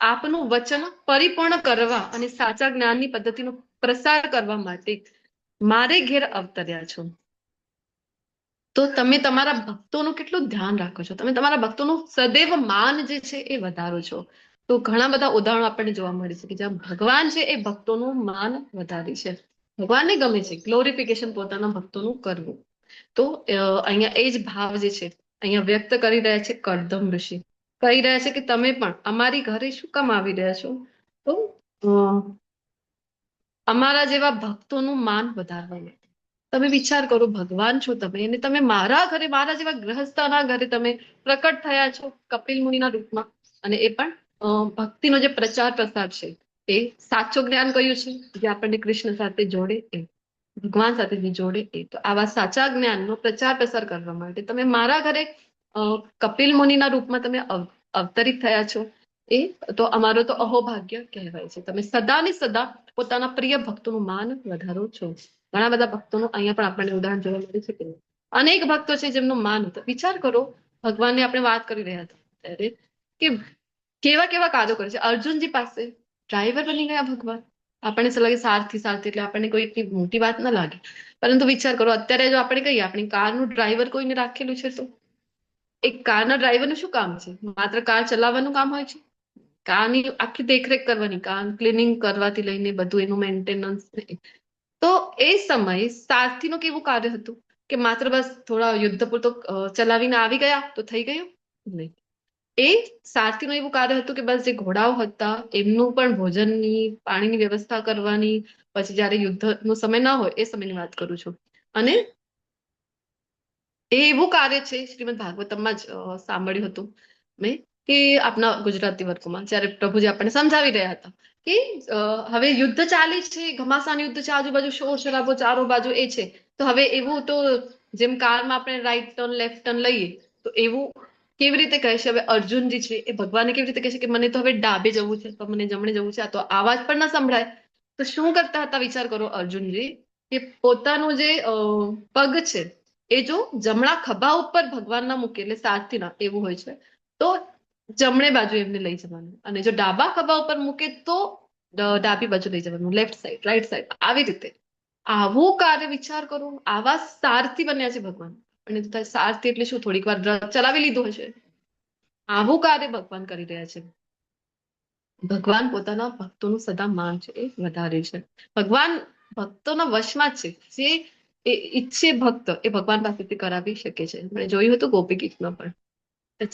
આપનું વચન પરિપૂર્ણ કરવા અને સાચા જ્ઞાનની પદ્ધતિનો પ્રસાર કરવા માટે મારે ઘેર અવતર્યા છો. તો તમે તમારા ભક્તોનું કેટલું ધ્યાન રાખો છો, તમે તમારા ભક્તોનું સદૈવ માન જે છે એ વધારો છો. તો ઘણા બધા ઉદાહરણો આપણને જોવા મળે છે કે જ્યાં ભગવાન છે એ ભક્તોનું માન વધારે છે. ભગવાનને ગમે છે ગ્લોરિફિકેશન પોતાના ભક્તોનું કરવું. તો અહીંયા એ જ ભાવ જે છે અહીંયા વ્યક્ત કરી રહ્યા છે કર્દમ ઋષિ. કહી રહ્યા છે કે તમે પણ અમારી ઘરે શું કામ આવી રહ્યા છો? તો અમારા જેવા ભક્તોનું માન વધારવા માટે. તમે વિચાર કરો, ભગવાન છો તમે, અને તમે મારા ઘરે, મારા જેવા ગ્રહસ્થના ઘરે તમે પ્રકટ થયા છો કપિલ મુનિના રૂપમાં. અને એ પણ ભક્તિનો જે પ્રચાર પ્રસાર છે એ સાચું જ્ઞાન કયું છે જે આપણને કૃષ્ણ સાથે જોડે, એ ભગવાન સાથે જે જોડે એ. તો આવા સાચા જ્ઞાનનો પ્રચાર પ્રસાર કરવા માટે તમે મારા ઘરે કપિલ મુનિના રૂપમાં તમે અવતરિત થયા છો. એ તો અમારો તો અહોભાગ્ય કહેવાય છે. તમે સદા ને સદા પોતાના પ્રિય ભક્તોનું માન વધારો છો. ઘણા બધા ભક્તોનું અહીંયા પણ આપણને ઉદાહરણ જોવા મળે છે કે અનેક ભક્તો છે જેમનું માન હતું. વિચાર કરો, ભગવાનની આપણે વાત કરી રહ્યા હતા ત્યારે કે કેવા કેવા કાર્યો કરે છે. અર્જુનજી પાસે ડ્રાઈવર બની ગયા ભગવાન. આપણને શું લાગે, સારથી એટલે આપણને કોઈ એટલી મોટી વાત ના લાગે. પરંતુ વિચાર કરો, અત્યારે જો આપણે કહીએ આપણી કારનું ડ્રાઈવર કોઈને રાખેલું છે તો એક કારના ડ્રાઈવરનું શું કામ છે? માત્ર કાર ચલાવવાનું કામ હોય છે? કારની આખી દેખરેખ કરવાની, કાર ક્લિનિંગ કરવાથી લઈને બધું એનું મેન્ટેનન્સ. તો એ સમયે સારથીનું કેવું કાર્ય હતું કે માત્ર બસ થોડા યુદ્ધ પૂરતો ચલાવીને આવી ગયા તો થઈ ગયું? નહીં. એ સારથીનું એવું કાર્ય હતું કે બસ જે ઘોડાઓ હતા એમનું પણ ભોજનની, પાણીની વ્યવસ્થા કરવાની, પછી જયારે યુદ્ધનો સમય ના હોય એ સમયની વાત કરું છું. અને એ એવું કાર્ય છે, શ્રીમદ ભાગવતમમાં જ સાંભળ્યું હતું મેં કે આપના ગુજરાતી વર્ગમાં જયારે પ્રભુજી આપણને સમજાવી રહ્યા હતા કે હવે યુદ્ધ ચાલે છે, ઘમાસાન યુદ્ધ છે, આજુબાજુ શોર શરાબો ચારો બાજુ એ છે. તો હવે એવું તો જેમ કારમાં આપણે રાઈટ ટર્ન લેફ્ટ ટર્ન લઈએ તો એવું કેવી રીતે કહે છે? હવે અર્જુનજી છે એ ભગવાનને કેવી રીતે કહે છે કે મને તો હવે ડાબે જવું છે, તો મને જમણે જવું છે, આ તો આવાજ પણ ના સંભળાય. તો શું કરતા હતા વિચાર કરો અર્જુનજી, કે પોતાનું જે પગ છે એ જો જમણા ખભા ઉપર ભગવાનના મૂકે, એટલે સારથીના એવું હોય છે, તો જમણે બાજુ એમને લઈ જવાનું, અને જો ડાબા ખભા ઉપર મૂકે તો ડાબી બાજુ લઈ જવાનું, લેફ્ટ સાઈડ, રાઈટ સાઈડ, આવી રીતે. આવું કાર્ય વિચાર કરો, આવા સારથી બન્યા છે ભગવાન. અને સારથી એટલે શું, થોડીક વાર રથ ચલાવી લીધું હશે? આવું કાર્ય ભગવાન કરી રહ્યા છે. ભગવાન પોતાના ભક્તોનું સદા માન છે એ વધારે છે. ભગવાન ભક્તોના વશમાં છે. જે ઈચ્છે ભક્ત એ ભગવાન પાસેથી કરાવી શકે છે. મેં જોયું હતું ગોપી ગીતમાં પણ,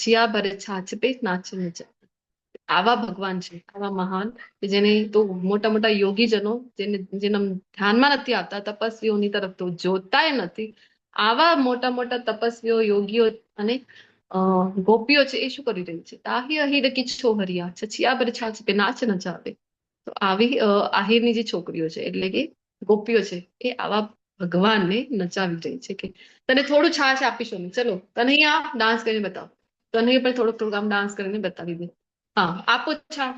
છિયા ભરે છાછ પે નાચે નચા. આવા ભગવાન છે, આવા મહાન, જેને તો મોટા મોટા યોગીજનો જેના ધ્યાનમાં નથી આવતા, તપસ્વીઓની તરફ તો જોતાય નથી, આવા મોટા મોટા તપસ્વીઓ, યોગીઓ અને ગોપીઓ છે એ શું કરી રહી છે? તાહી અહીર કિચ્છો હરિયા છછિયા ભરે છાછ પે નાચ નચાવે. તો આવી આહિરની જે છોકરીઓ છે એટલે કે ગોપીઓ છે એ આવા ભગવાનને નચાવી રહી છે કે તને થોડું છાશ આપીશું, ચલો તને આ ડાન્સ કરીને બતાવો, તને પણ થોડુંક આમ ડાન્સ કરીને બતાવી દે. હા, આપો છા.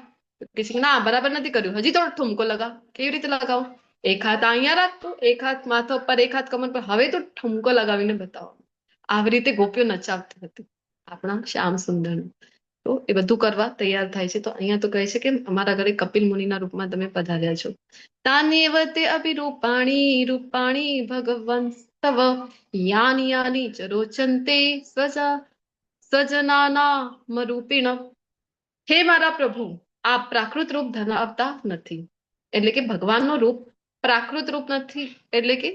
ના, બરાબર નથી કર્યું, હજી થોડો ઠુમકો લગાવ. કેવી રીતે લગાવો? એક હાથ અહીંયા રાખતો, એક હાથ માથા ઉપર, એક હાથ કમર પર, હવે તો ઠુમકો લગાવીને બતાવો. આવી રીતે ગોપીઓ નચાવતી હતી આપણા શ્યામ સુંદર. તો એ બધું કરવા તૈયાર થાય છે. તો અહીંયા તો કહે છે કે અમારા ઘરે કપિલ મુનિના રૂપમાં તમે પધાર્યા છો. તાન્યેવ તે અભિરૂપાણી રૂપાણી ભગવન તવ યાની યાની ચ રોચન્તે સજનાનામરૂપિણ. હે મારા પ્રભુ, આ પ્રાકૃત રૂપ ધરાવતા નથી. એટલે કે ભગવાનનું રૂપ પ્રાકૃત રૂપ નથી. એટલે કે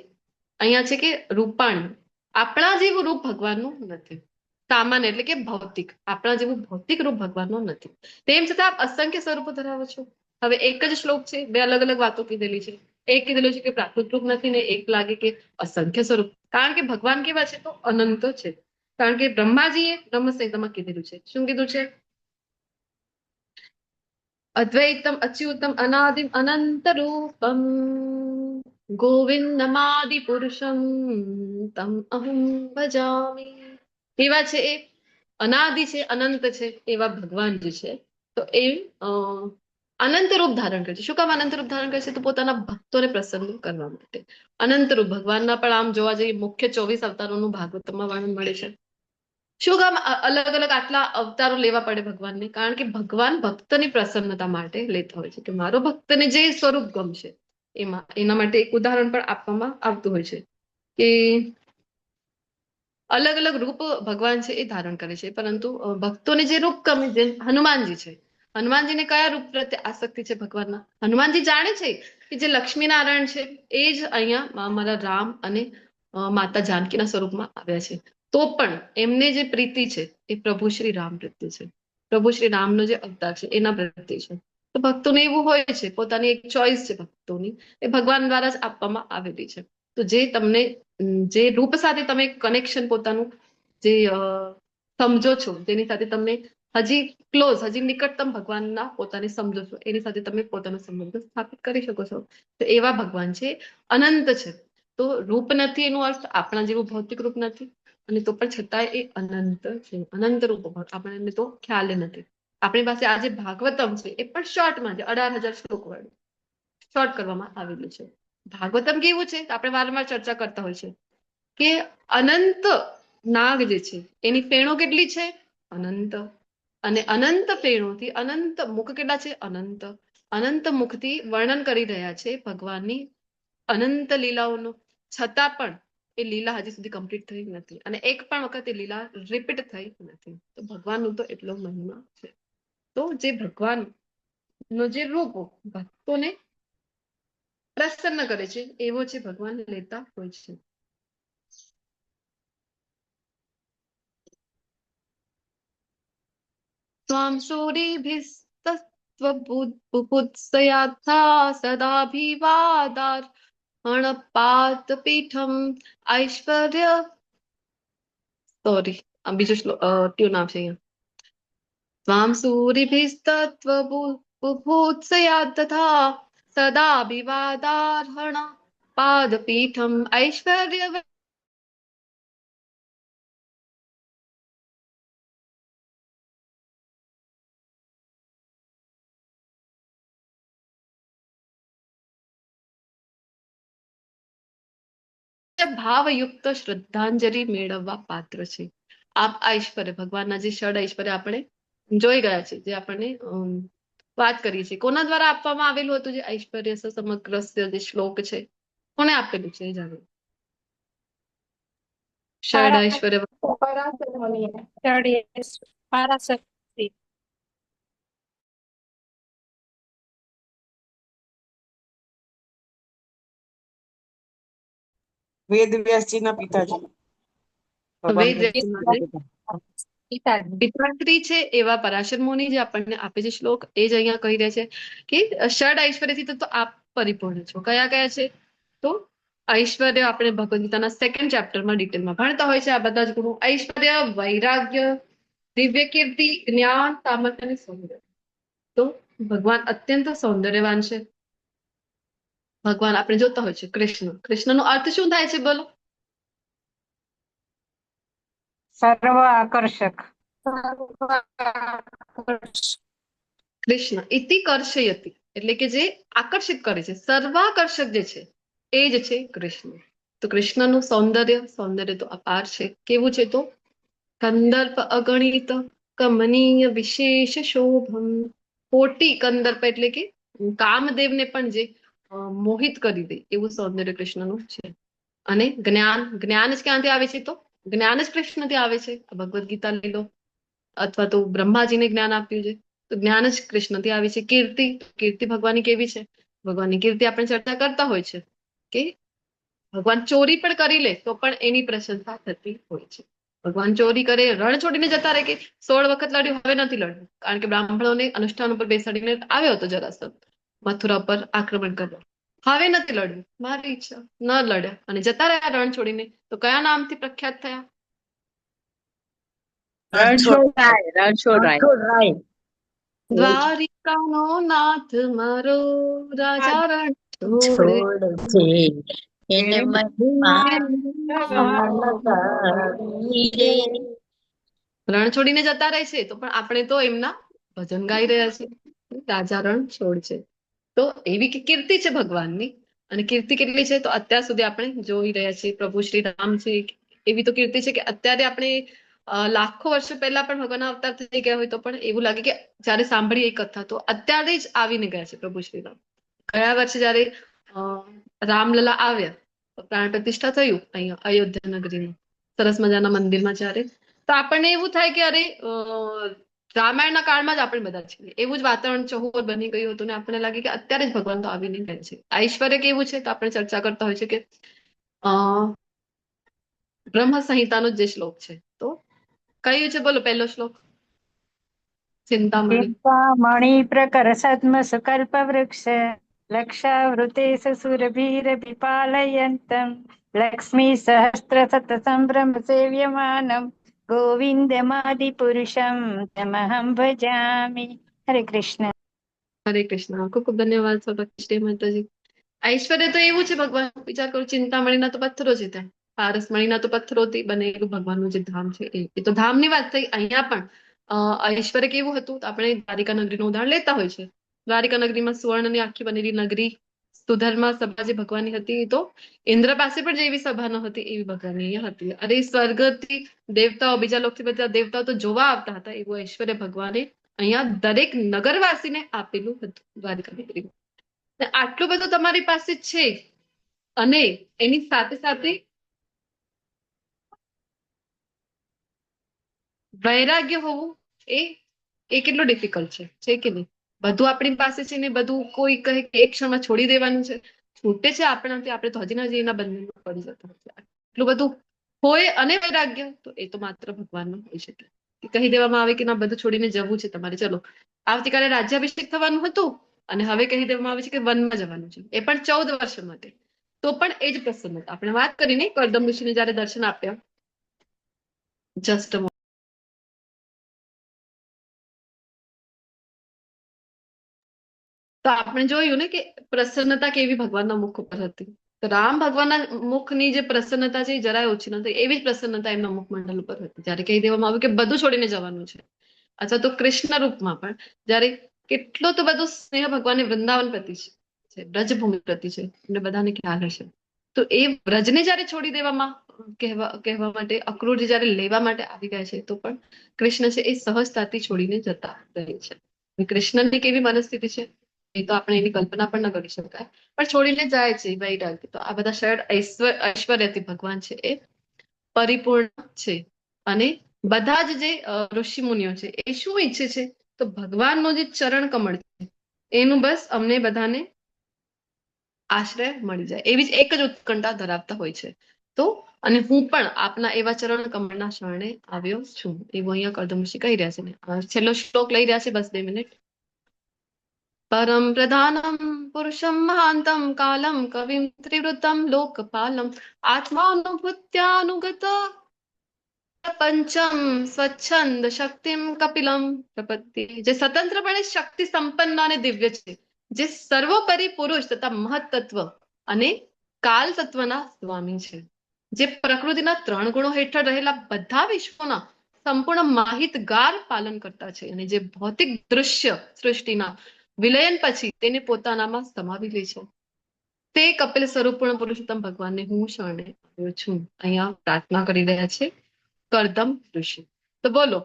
અહીંયા છે કે રૂપાણી, આપણા જેવું રૂપ ભગવાનનું નથી. સામાન્ય એટલે કે ભૌતિક, આપણા જેવું ભૌતિક રૂપ ભગવાનનું નથી. તેમ છતાં આપ અસંખ્ય સ્વરૂપો ધરાવો છો. હવે એક જ શ્લોક છે, બે અલગ અલગ વાતો કીધેલી છે. એક કીધેલું છે કે પ્રાકૃત રૂપ નથી ને એક લાગે કે અસંખ્ય સ્વરૂપ. કારણ કે ભગવાન કેવા છે તો અનંત છે. કારણ કે બ્રહ્માજીએ બ્રહ્મ સંહિતામાં કીધેલું છે. શું કીધું છે? અદ્વૈતમ અચ્યુતમ અનાદિમ અનંત રૂપમ ગોવિંદમાદિ પુરુષમ તમ અહમ ભજામિ. એવા છે એ અનાદિ છે, અનંત છે એવા ભગવાન જે છે તો એ અનંત રૂપ ધારણ કરે છે. શું કામ અનંત રૂપ ધારણ કરે છે? તો પોતાના ભક્તોને પ્રસન્ન કરવા માટે. અનંત રૂપ ભગવાનના પણ આમ જોવા જઈએ મુખ્ય 24 અવતારોનું ભાગવતમાં વર્ણન મળે છે. શું કામ અલગ અલગ આટલા અવતારો લેવા પડે ભગવાનને? કારણ કે ભગવાન ભક્તની પ્રસન્નતા માટે લેતા હોય છે કે મારો ભક્તને જે સ્વરૂપ ગમશે એમાં. એના માટે એક ઉદાહરણ પણ આપવામાં આવતું હોય છે કે અલગ અલગ રૂપ ભગવાન છે એ ધારણ કરે છે, પરંતુ ભક્તોને જે રૂપ ગમે, જેમ હનુમાનજી છે, હનુમાનજીને કયા રૂપ પ્રત્યે આસક્તિ છે ભગવાનના? હનુમાનજી જાણે છે કે જે લક્ષ્મીનારાયણ છે એ જ અહીંયા મારા રામ અને માતા જાનકીના સ્વરૂપમાં આવ્યા છે. તો પણ એમને જે પ્રીતિ છે એ પ્રભુ શ્રી રામ પ્રત્યે છે. પ્રભુ શ્રી રામનો જે અવતાર છે એના પ્રત્યે છે. તો ભક્તોને એવું હોય છે, પોતાની એક ચોઈસ છે ભક્તોની, એ ભગવાન દ્વારા જ આપવામાં આવેલી છે. તો જે તમને જે રૂપ સાથે તમે કનેક્શન પોતાનું જે સમજો છો, જેની સાથે તમને હજી ક્લોઝ, હજી નિકટતમ ભગવાનના પોતાને સમજો છો, એની સાથે તમે પોતાનો સંબંધ સ્થાપિત કરી શકો છો. તો એવા ભગવાન છે, અનંત છે. તો રૂપ નથી એનો અર્થ આપણા જેવું ભૌતિક રૂપ નથી, અને તો પણ છતાંય એ અનંત છે. અનંત રૂપ આપણને તો ખ્યાલ નથી. આપણી પાસે આજે ભાગવતમ છે એ પણ શોર્ટમાં છે, 18,000 શ્લોક વાળું શોર્ટ કરવામાં આવેલું છે. ભાગવતમ કેવું છે? આપણે વારંવાર ચર્ચા કરતા હોય છે કે અનંત નાગ જે છે એની ફેણો કેટલી છે? અનંત. અને અનંત ફેણોથી અનંત મુખ કેટલા છે? અનંત. અનંત મુખથી વર્ણન કરી રહ્યા છે ભગવાનની અનંત લીલાઓનું. છતાં પણ એ લીલા હજી સુધી કમ્પ્લીટ થઈ નથી, અને એક પણ વખત એ લીલા રિપીટ થઈ નથી. તો ભગવાનનું તો એટલો મહિમા છે. તો જે ભગવાન નો જે રૂપ ભક્તોને પ્રસન્ન કરે છે એવો છે ભગવાન લેતા હોય છે. સ્વામ સૂરિભિસ્તત્વબુત્સયાથા સદાભિવાદાર અણપાત પીઠમ ઐશ્વર્ય સોરી બીજું ટ્યુન આવશે અહીંયા. સ્વામ સૂરિભિસ્તત્વબુભૂત્સયા તથા સદાભિવાદાર્હણ પાદપીઠમ ઐશ્વર્ય ભાવયુક્ત શ્રદ્ધાંજલિ મેળવવા પાત્ર છે. આપ ઐશ્વર્ય ભગવાનના જે ષડ ઐશ્વર્ય આપણે જોઈ ગયા છે, જે આપણને વાત કરી છે, કોના દ્વારા આપવામાં આવેલું હતું? જે ઐશ્વર્ય સમગ્ર જે શ્લોક છે કોને આપેલું છે એ જાણો. ષડ ઐશ્વર્ય પરાશક્તિ. વેદવ્યાસજીના પિતાજી ભગવાન પિતાજી. પિતાશ્રી છે એવા પરાશર મુનિ જે આપણને આપે છે શ્લોક, એ જ અહીંયા કહી રહ્યા છે કે ષડ ઐશ્વર્યથી તો આપ પરિપૂર્ણ છો. કયા કયા છે? તો ઐશ્વર્ય આપણે ભગવદ ગીતાના 2nd ચેપ્ટરમાં ડિટેલમાં ભણતા હોય છે આ બધા જ ગુણો. ઐશ્વર્ય, વૈરાગ્ય, દિવ્ય કીર્તિ, જ્ઞાન, સામર્થ્ય અને સૌંદર્ય. તો ભગવાન અત્યંત સૌંદર્યવાન છે. ભગવાન આપણે જોતા હોય છે કૃષ્ણ. કૃષ્ણનો અર્થ શું થાય છે બોલો? સર્વ આકર્ષક. કૃષ્ણ ઇતિ કર્ષયતિ એટલે કે જે આકર્ષિત કરે છે, સર્વાકર્ષક જે છે એ જ છે કૃષ્ણ. તો કૃષ્ણનું સૌંદર્ય તો અપાર છે. કેવું છે? તો કંદર્પ અગણિત કમનીય વિશેષ શોભમ. કોટી કંદર્પ એટલે કે કામદેવને પણ જે મોહિત કરી દે એવું સૌંદર્ય કૃષ્ણનું છે. અને જ્ઞાન જ ક્યાંથી આવે છે? તો જ્ઞાન જ કૃષ્ણથી આવે છે. ભગવદ ગીતા લઈ લો, અથવા તો બ્રહ્માજીને જ્ઞાન આપ્યું છે તો જ્ઞાન જ કૃષ્ણથી આવે છે. કીર્તિ ભગવાનની કેવી છે? ભગવાનની કીર્તિ આપણે ચર્ચા કરતા હોય છે કે ભગવાન ચોરી પણ કરી લે તો પણ એની પ્રશંસા થતી હોય છે. ભગવાન ચોરી કરે, રણ છોડીને જતા રહે કે 16 વખત લડ્યું, હવે નથી લડવું, કારણ કે બ્રાહ્મણોને અનુષ્ઠાન ઉપર બેસાડીને આવ્યો હતો જરાસંઘ મથુરા પર આક્રમણ કરવા. હવે નથી લડવું, મારી ઈચ્છા, ન લડ્યા અને જતા રહ્યા રણ છોડીને. તો કયા નામથી પ્રખ્યાત થયા? રણછોડરાય દ્વારિકાનો નાથ મારો રાજા રણ છોડે. છોડ છે એને મહિમા લગાવી રે. રણ છોડીને જતા રહે છે તો પણ આપણે તો એમના ભજન ગાઈ રહ્યા છીએ. રાજા રણ છોડ છે. તો એવી કીર્તિ છે ભગવાનની. અને કીર્તિ કેટલી છે તો અત્યાર સુધી આપણે જોઈ રહ્યા છીએ. પ્રભુ શ્રી રામ છે, એવી તો કીર્તિ છે કે અત્યારે આપણે લાખો વર્ષો પહેલા પણ ભગવાનના અવતાર થઈ ગયા હોય તો પણ એવું લાગે કે જયારે સાંભળીએ એ કથા તો અત્યારે જ આવીને ગયા છે પ્રભુ શ્રી રામ. ગયા વર્ષે જયારે રામલલા આવ્યા, પ્રાણ પ્રતિષ્ઠા થયું અહીંયા અયોધ્યા નગરીમાં સરસ મજાના મંદિરમાં જયારે, તો આપણને એવું થાય કે અરે રામાયણના કાળમાં જ આપણે બધા છીએ. એવું જ વાતાવરણ ચહોર બની ગયું હતું ને આપણને લાગે કે અત્યારે જ ભગવાન તો આવીને ગયા છે. ઐશ્વર્ય કેવું છે તો આપણે ચર્ચા કરતા હોય છે કે બ્રહ્મ સંહિતાનો જે શ્લોક છે તો કયું છે? બોલો પહેલો શ્લોક. ચિંતામણી. ચિંતામણી પ્રકર સદ્મ સુકલ્પ વૃક્ષ લક્ષાવૃતે સુરભીરપિપાલયંતમ લક્ષ્મી સહસ્ત્ર સત સંભ્રમ સેવ્યમાનમ ગોવિંદમાદિ પુરુષમ તમહં ભજામિ. હરે કૃષ્ણ. હરે કૃષ્ણ. ખૂબ ખૂબ ધન્યવાદ શ્રી માતાજી. ઐશ્વર્ય તો એવું છે ભગવાન, વિચાર કરો, ચિંતામણીના તો પથ્થરો છે, ત્યાં પારસમણીના તો પથ્થરોથી બનેલું ભગવાનનું જે ધામ છે એ તો ધામની વાત થઈ. અહીંયા પણ ઐશ્વર્ય કેવું હતું તો આપણે દ્વારિકા નગરીનું ઉદાહરણ લેતા હોય છે. દ્વારિકા નગરીમાં સુવર્ણની આખી બનેલી નગરી, સુધર્મા સભા જે ભગવાનની હતી એ તો ઇન્દ્ર પાસે પણ જેવી સભા ન હતી એવી ભગવાનની અહીંયા હતી. અરે સ્વર્ગથી દેવતાઓ, બીજા લોકથી બધા દેવતાઓ તો જોવા આવતા હતા. એવું ઐશ્વર્ય ભગવાને અહીંયા દરેક નગરવાસીને આપેલું હતું દ્વારિકા નગરીમાં. આટલું બધું તમારી પાસે છે અને એની સાથે સાથે વૈરાગ્ય હોવું એ કેટલું ડિફિકલ્ટ છે કે નહીં? બધું આપણી પાસે છે ને બધું કોઈ કહે કે એક ક્ષણમાં છોડી દેવાનું છે, છૂટે છે આપણાથી, આપણે તો હજી એના બંધનમાં પડી જતા હોય છે. એટલું બધું હોય અને વૈરાગ્ય તો એ તો માત્ર ભગવાનનું હોઈ શકે. કહી દેવામાં આવે કે ના બધું છોડીને જવું છે તમારે, ચલો આવતીકાલે રાજ્યાભિષેક થવાનું હતું અને હવે કહી દેવામાં આવે છે કે વનમાં જવાનું છે, એ પણ 14 વર્ષ માટે, તો પણ એ જ પ્રસન્નતા. આપણે વાત કરીને કરદમ ઋષિને જયારે દર્શન આપ્યા, જસ્ટ તો આપણે જોયું ને કે પ્રસન્નતા કેવી ભગવાનના મુખ ઉપર હતી. તો રામ ભગવાનના મુખની જે પ્રસન્નતા છે એ જરાય ઓછી નથી, એવી જ પ્રસન્નતા એમના મુખમંડલ ઉપર હતી જયારે કહી દેવામાં આવ્યું કે બધું છોડીને જવાનું છે. અથવા તો કૃષ્ણ રૂપમાં પણ જયારે કેટલો તો બધો સ્નેહ ભગવાનને વૃંદાવન પ્રતિ છે, બ્રજભૂમિ પ્રતિ છે, એમને બધાને ખ્યાલ હશે. તો એ બ્રજને જયારે છોડી દેવામાં કહેવા માટે અક્રૂર જયારે લેવા માટે આવી ગયા છે તો પણ કૃષ્ણ છે એ સહજતાથી છોડીને જતા રહે છે. કૃષ્ણની કેવી મનસ્થિતિ છે એ તો આપણે એની કલ્પના પણ ન કરી શકાય, પણ છોડીને જાય છે વૈરાગ્ય. તો આ બધા શરદ ઐશ્વર્યથી ભગવાન છે એ પરિપૂર્ણ છે. અને બધા જ જે ઋષિ મુનિઓ છે એ શું ઈચ્છે છે તો ભગવાનનો જે ચરણ કમળ છે એનું બસ અમને બધાને આશ્રય મળી જાય, એવી જ એક જ ઉત્કંઠા ધરાવતા હોય છે. તો અને હું પણ આપના એવા ચરણ કમળના શરણે આવ્યો છું, એવું અહીંયા કરદમ ઋષિ કહી રહ્યા છે. ને છેલ્લો શ્લોક લઈ રહ્યા છે, બસ 2 મિનિટ. પરમ પ્રધાનમ પુરુષમ મહાંતમ કાલમ કવિમ ત્રિવૃતમ લોકપાલમ આત્માનુભૂત્યાનુગત પંચમ સ્વચ્છંદ શક્તિમ કપિલમ પ્રપત્તિ. જે સ્વતંત્રપણે શક્તિ સંપન્ન અને દિવ્ય છે, જે સર્વોપરી પુરુષ તથા મહત્તત્વ અને કાલ તત્વના સ્વામી છે, જે પ્રકૃતિના 3 ગુણો હેઠળ રહેલા બધા વિશ્વોના સંપૂર્ણ માહિતગાર પાલન કરતા છે, અને જે ભૌતિક દૃશ્ય સૃષ્ટિના વિલયન પછી તેને પોતાનામાં સમાવી લે છે, તે કપિલ સ્વરૂપ પૂર્ણ પુરુષોત્તમ ભગવાનને હું શરણે આવ્યો છું. અહીંયા પ્રાર્થના કરી રહ્યા છે કરદમ ઋષિ. તો બોલો,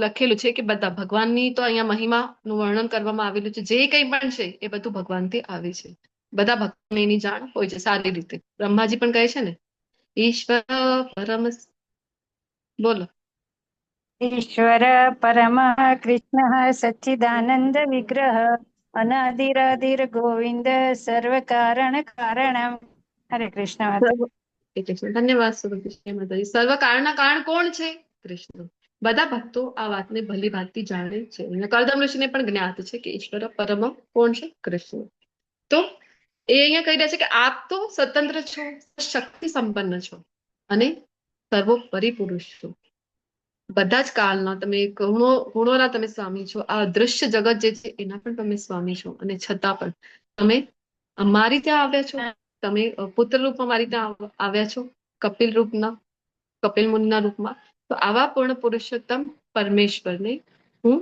લખેલું છે કે બધા ભગવાનની તો અહીંયા મહિમાનું વર્ણન કરવામાં આવેલું છે. જે કંઈ પણ છે એ બધું ભગવાનથી આવે છે. બધા ભક્તોને એની જાણ હોય છે સારી રીતે. બ્રહ્માજી પણ કહે છે ને ઈશ્વર પરમ. બોલો. ઈશ્વર પરમ કૃષ્ણ સચ્ચિદાનંદ વિગ્રહ અનાદિરાદિર ગોવિંદ સર્વ કારણ કારણમ હરે કૃષ્ણ માતા. શ્રી કૃષ્ણ. ધન્યવાદ સુરભી માતાજી. સર્વ કાળના કારણ કોણ છે? કૃષ્ણ. બધા ભક્તો આ વાતને ભલી ભાંતિ જાણે છે અને કરદમ ઋષિને પણ જ્ઞાત છે કે ઈશ્વર પરમ કોણ છે? કૃષ્ણ. તો એ અહીંયા કહી રહ્યા છે કે આપ તો સ્વતંત્ર છો, શક્તિ સંપન્ન છો અને સર્વોપરી પુરુષ છો. બધા જ કાળના તમે ગુણોના તમે સ્વામી છો. આ અદૃશ્ય જગત જે છે એના પણ તમે સ્વામી છો અને છતાં પણ તમે અમારી ત્યાં આવ્યા છો. તમે પુત્ર રૂપમાં મારી ત્યાં આવ્યા છો, કપિલ મુનિના રૂપમાં. તો આવા પૂર્ણ પુરુષોત્તમ પરમેશ્વરને હું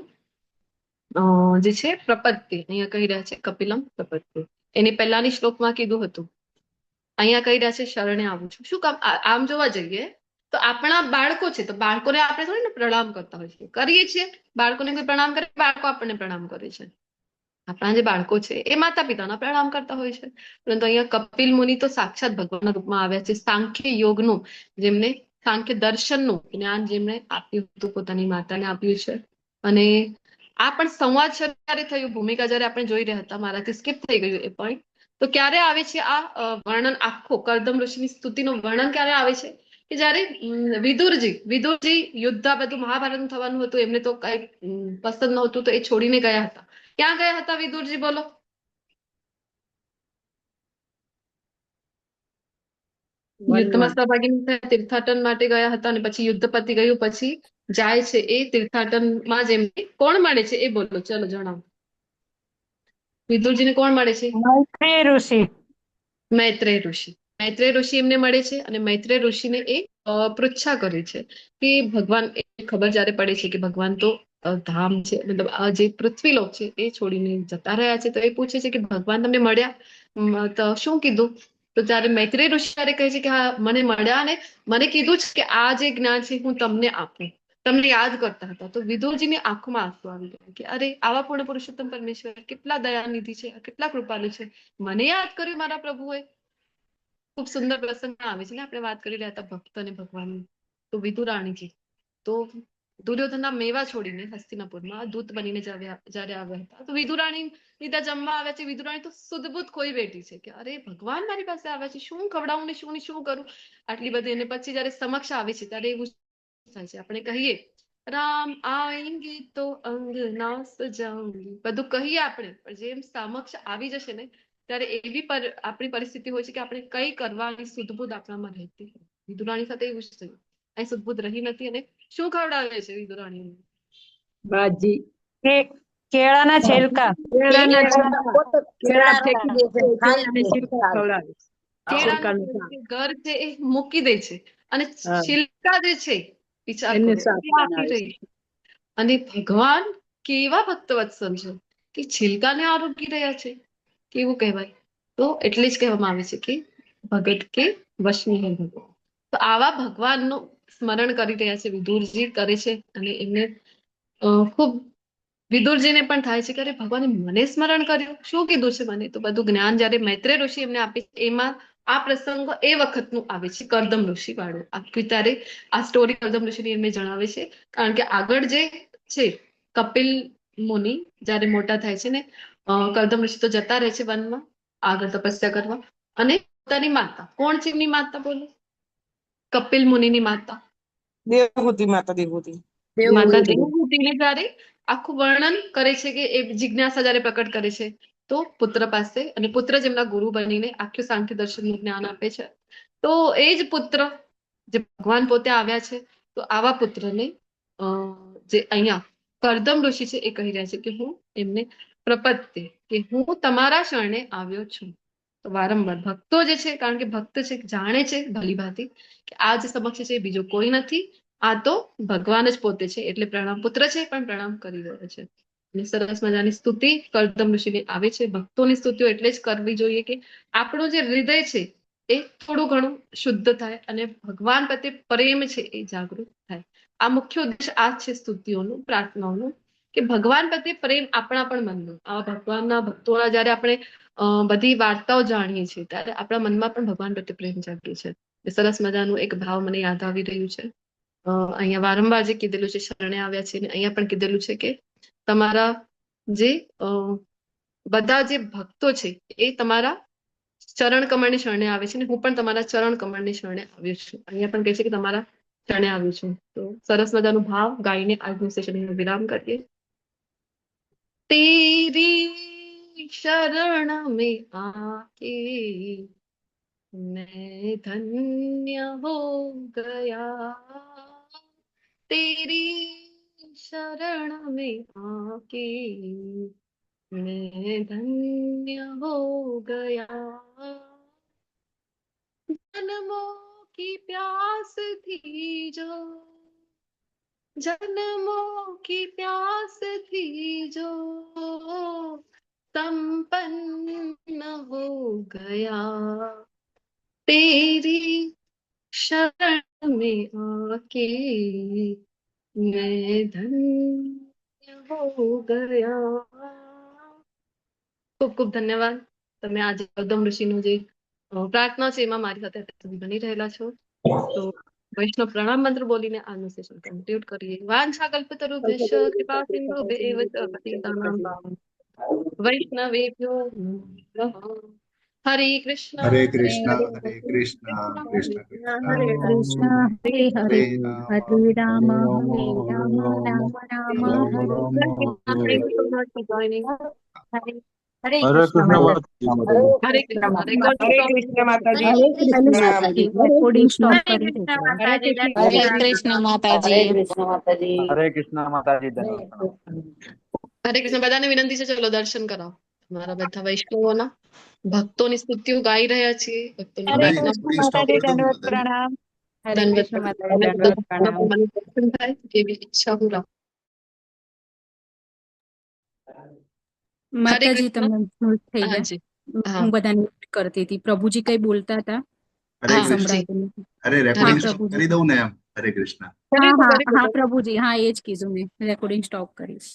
જે છે પ્રપત્તિ અહીંયા કહી રહ્યા છે કપિલમ પ્રપત્તિ. એની પહેલાની શ્લોકમાં કીધું હતું. અહીંયા કહી રહ્યા છે શરણે આવું છું. શું કામ? આમ જોવા જઈએ તો આપણા બાળકો છે તો બાળકોને આપણે થોડી ને પ્રણામ કરતા હોય છે. કરીએ છીએ. બાળકોને કોઈ પ્રણામ કરે, બાળકો આપણને પ્રણામ કરે છે. આપણા જે બાળકો છે એ માતા પિતાના પ્રણામ કરતા હોય છે. પરંતુ અહીંયા કપિલ મુનિ તો સાક્ષાત ભગવાનના રૂપમાં આવ્યા છે. સાંખ્ય યોગનું, જેમને સાંખ્ય દર્શનનું જ્ઞાન જેમણે આપ્યું હતું, પોતાની માતાને આપ્યું છે. અને આ પણ સંવાદ શરૂ ક્યારે થયું? ભૂમિકા જયારે આપણે જોઈ રહ્યા હતા, મારાથી સ્કીપ થઈ ગયું એ પોઈન્ટ. તો ક્યારે આવે છે આ વર્ણન આખો? કરદમ ઋષિની સ્તુતિનું વર્ણન ક્યારે આવે છે? કે જયારે વિદુરજી યુદ્ધ આ બધું મહાભારતનું થવાનું હતું, એમને તો કઈ પસંદ નહોતું તો એ છોડીને ગયા હતા. ક્યાં ગયા હતા વિદુરજી? બોલો. યુદ્ધમાં સહભાગી તીર્થાટન માટે ગયા હતા અને પછી યુદ્ધ પતી ગયું પછી જાય છે એ તીર્થાટનમાં જેમને કોણ મળે છે એ બોલો, ચલો જણાવો. વિદુરજીને કોણ મળે છે? મૈત્રેય ઋષિ. મૈત્રેય ઋષિ. મૈત્રેય ઋષિ એમને મળે છે અને મૈત્રેય ઋષિને એ પૃચ્છા કરે છે કે ભગવાન, એ ખબર જયારે પડે છે કે ભગવાન તો ધામ છે, મતલબ આ જે પૃથ્વીલોક છે એ છોડીને જતા રહ્યા છે. તો એ પૂછે છે કે ભગવાન તમને મળ્યા તો શું કીધું? તો ત્યારે મૈત્રેય ઋષિ ત્યારે કહે છે કે હા, મને મળ્યા અને મને કીધું છે કે આ જે જ્ઞાન છે હું તમને આપું. તમને યાદ કરતા હતા. તો વિદુરજીની આંખમાં આંસુ આવી ગયા કે અરે, આવા પૂર્ણ પુરુષોત્તમ પરમેશ્વર કેટલા દયાનિધિ છે, કેટલા કૃપાલુ છે, મને યાદ કર્યું મારા પ્રભુએ. ખૂબ સુંદર પ્રસંગ આવે છે ને, આપણે વાત કરી રહ્યા હતા ભક્ત અને ભગવાનની. તો વિદુરાણીજી તો દુર્યોધનના મેવા છોડીને હસ્તિનાપુરમાં દૂત બનીને જયારે આવ્યા હતા, તો વિદુરાણી ત્યાં જમવા આવ્યા છે. વિદુરાણી તો સુદબુદ્ધ ખોઈ બેઠી છે કે અરે, ભગવાન મારી પાસે આવ્યા છે, શું ખવડાવું ને શું કરું આટલી બધી. અને પછી જયારે સમક્ષ આવે છે ત્યારે એવું થાય છે, આપણે કહીએ રામ આएंगे તો અંગના સજાऊंगी, બધું કહીએ આપણે, પણ જેમ સમક્ષ આવી જશે ને ત્યારે એવી આપણી પરિસ્થિતિ હોય છે કે આપણે કઈ કરવાની સુદબુદ્ધ આપણામાં રહેતી. વિદુરાણી સાથે એવું જ થયું. અહીં સુદબુદ્ધ રહી નથી અને શું ખવડાવે છે વિદુરાણી? બાજી કેળાના છેલકા. કેળા ફેંકી દે છે, ખાય અને છીલકા ખવડાવે. કેળાનું જે ઘર છે એ મૂકી દે છે અને હા. છિલકા જે છે વિચાર એને કરો, શાક એ આપી બનાવે રહી છે. અને ભગવાન કેવા ભક્તવત્સલ છે કે છિલકાને આરોગી રહ્યા છે, કેવું કહેવાય. તો એટલે જ કહેવામાં આવે છે કે ભગત કે વશની હે ભગવાન. તો આવા ભગવાનનું સ્મરણ કરી રહ્યા છે વિદુરજી, કરે છે. અને એમને ખૂબ વિદુરજીને પણ થાય છે કે અરે, ભગવાને મને સ્મરણ કર્યું, શું કીધું છે મને? તો બધું જ્ઞાન જયારે મૈત્રેય ઋષિ એમને આપે છે, એમાં આ પ્રસંગ એ વખતનું આવે છે કરદમ ઋષિ વાળું. આખી ત્યારે આ સ્ટોરી કરદમ ઋષિની એમને જણાવે છે. કારણ કે આગળ જે છે કપિલ મુનિ જયારે મોટા થાય છે ને, કરદમ ઋષિ તો જતા રહે છે વનમાં આગળ તપસ્યા કરવા. અને પોતાની માતા, કોણ છે એમની માતા? બોલો. કપિલ મુનિની માતા દેવહૂતિ માતા, દેવહૂતિ. માતા દેવહૂતિને જયારે આખું વર્ણન કરે છે કે એ જિજ્ઞાસા જયારે પ્રકટ કરે છે તો પુત્ર પાસે, અને પુત્ર જેમના ગુરુ બનીને આખ્યું સાંખ્ય દર્શનનું જ્ઞાન આપે છે. તો એ જ પુત્ર જે ભગવાન પોતે આવ્યા છે, તો આવા પુત્રને જે અહીંયા કરદમ ઋષિ છે એ કહી રહ્યા છે કે હું એમને પ્રપત્તિ, કે હું તમારા શરણે આવ્યો છું. તો વારંવાર ભક્તો જે છે, કારણ કે ભક્ત છે, જાણે છે ભલી ભાંતિ કે આ જે સમક્ષ છે એ બીજો કોઈ નથી, આ તો ભગવાન જ પોતે છે. એટલે પ્રણામ, પુત્ર છે પણ પ્રણામ કરી રહ્યો છે. અને સરસ મજાની સ્તુતિ કરદમ ઋષિની આવે છે. ભક્તોની સ્તુતિઓ એટલે જ કરવી જોઈએ કે આપણું જે હૃદય છે એ થોડું ઘણું શુદ્ધ થાય અને ભગવાન પ્રત્યે પ્રેમ છે એ જાગૃત થાય. આ મુખ્ય ઉદ્દેશ આ છે સ્તુતિઓનું, પ્રાર્થનાઓનું, કે ભગવાન પ્રત્યે પ્રેમ આપણા પણ મનમાં, આવા ભગવાનના ભક્તોના જયારે આપણે બધી વાર્તાઓ જાણીએ છીએ ત્યારે આપણા મનમાં પણ ભગવાન પ્રત્યે પ્રેમ જાગે છે. સરસ મજાનું એક ભાવ મને યાદ આવી રહ્યું છે. અહીંયા વારંવાર જે કીધેલું છે શરણે આવ્યા છે, અહીંયા પણ કીધેલું છે કે તમારા જે બધા જે ભક્તો છે એ તમારા ચરણ કમળની શરણે આવે છે ને હું પણ તમારા ચરણ કમળની શરણે આવ્યું છું. અહીંયા પણ કહે છે કે તમારા શરણે આવ્યું છું. તો સરસ મજાનું ભાવ ગાઈને આજનું સેશન વિરામ કરીએ. तेरी शरण में आके मैं धन्य हो गया, तेरी शरण में आके मैं धन्य हो गया, जन्मों की प्यास थी जो, जन्मों की प्यास थी जो संपन्न हो गया, तेरी शरण में आके मैं धन्य हो गया. ખૂબ ખૂબ ધન્યવાદ. તમે આજે ગૌતમ ઋષિનું જે પ્રાર્થના છે એમાં મારી સાથે અત્યાર સુધી બની રહેલા છો. તો વૈષ્ણવ પ્રણામ મંત્ર બોલીને આજનું સેશન કમ્પ્લીટ કરીએ. વાંછા કલ્પતરુભ્યશ્ચ કૃપા સિંધુભ્યૈવ ચ પતિતાનાં પાવનાનાં વૈષ્ણવેભ્યો નમઃ. હરે કૃષ્ણ હરે કૃષ્ણ હરે કૃષ્ણ કૃષ્ણ હરે કૃષ્ણ કૃષ્ણ હરે હરે હરે રામ હરે રામ રામ રામ હરે Thank you so much for joining. હરે હરે કૃષ્ણ માતાજી. હરે કૃષ્ણ. હરે કૃષ્ણ માતાજી. હરે કૃષ્ણ માતાજી. રેકોર્ડિંગ સ્ટોપ હરે કરી કૃષ્ણ દેજો. માતાજી. હરે કૃષ્ણ માતાજી. હરે કૃષ્ણ માતાજી. ધન્યવાદ. હરે કૃષ્ણ. બધાને વિનંતી છે ચલો દર્શન કરાવો. તમારા બધા વૈષ્ણવોના ભક્તોની સ્તુતિઓ ગાઈ રહ્યા છીએ. ભક્તોની હરે પ્રાર્થના કૃષ્ણ માતાજી. દંડવત પ્રણામ. હરે દંડવત કૃષ્ણ માતાજી. દંડવત પ્રણામ. મને દર્શન થાય એવી ઈચ્છા હું રાખું. માતાજી કૃષ્ણ. તમે smooth થઈ ગયા. હાજી. હા. હું બધાને mute કરતી હતી. પ્રભુજી કઈ બોલતા હતા હરે હા, કૃષ્ણ સંભળાતું નથી. અરે રેકોર્ડિંગ હા, સ્ટોપ પ્રભુજી. કરી દઉં ને એમ. હરે કૃષ્ણ હા પ્રભુજી, હા એ જ કીધું મેં, રેકોર્ડિંગ સ્ટોપ કરીશ.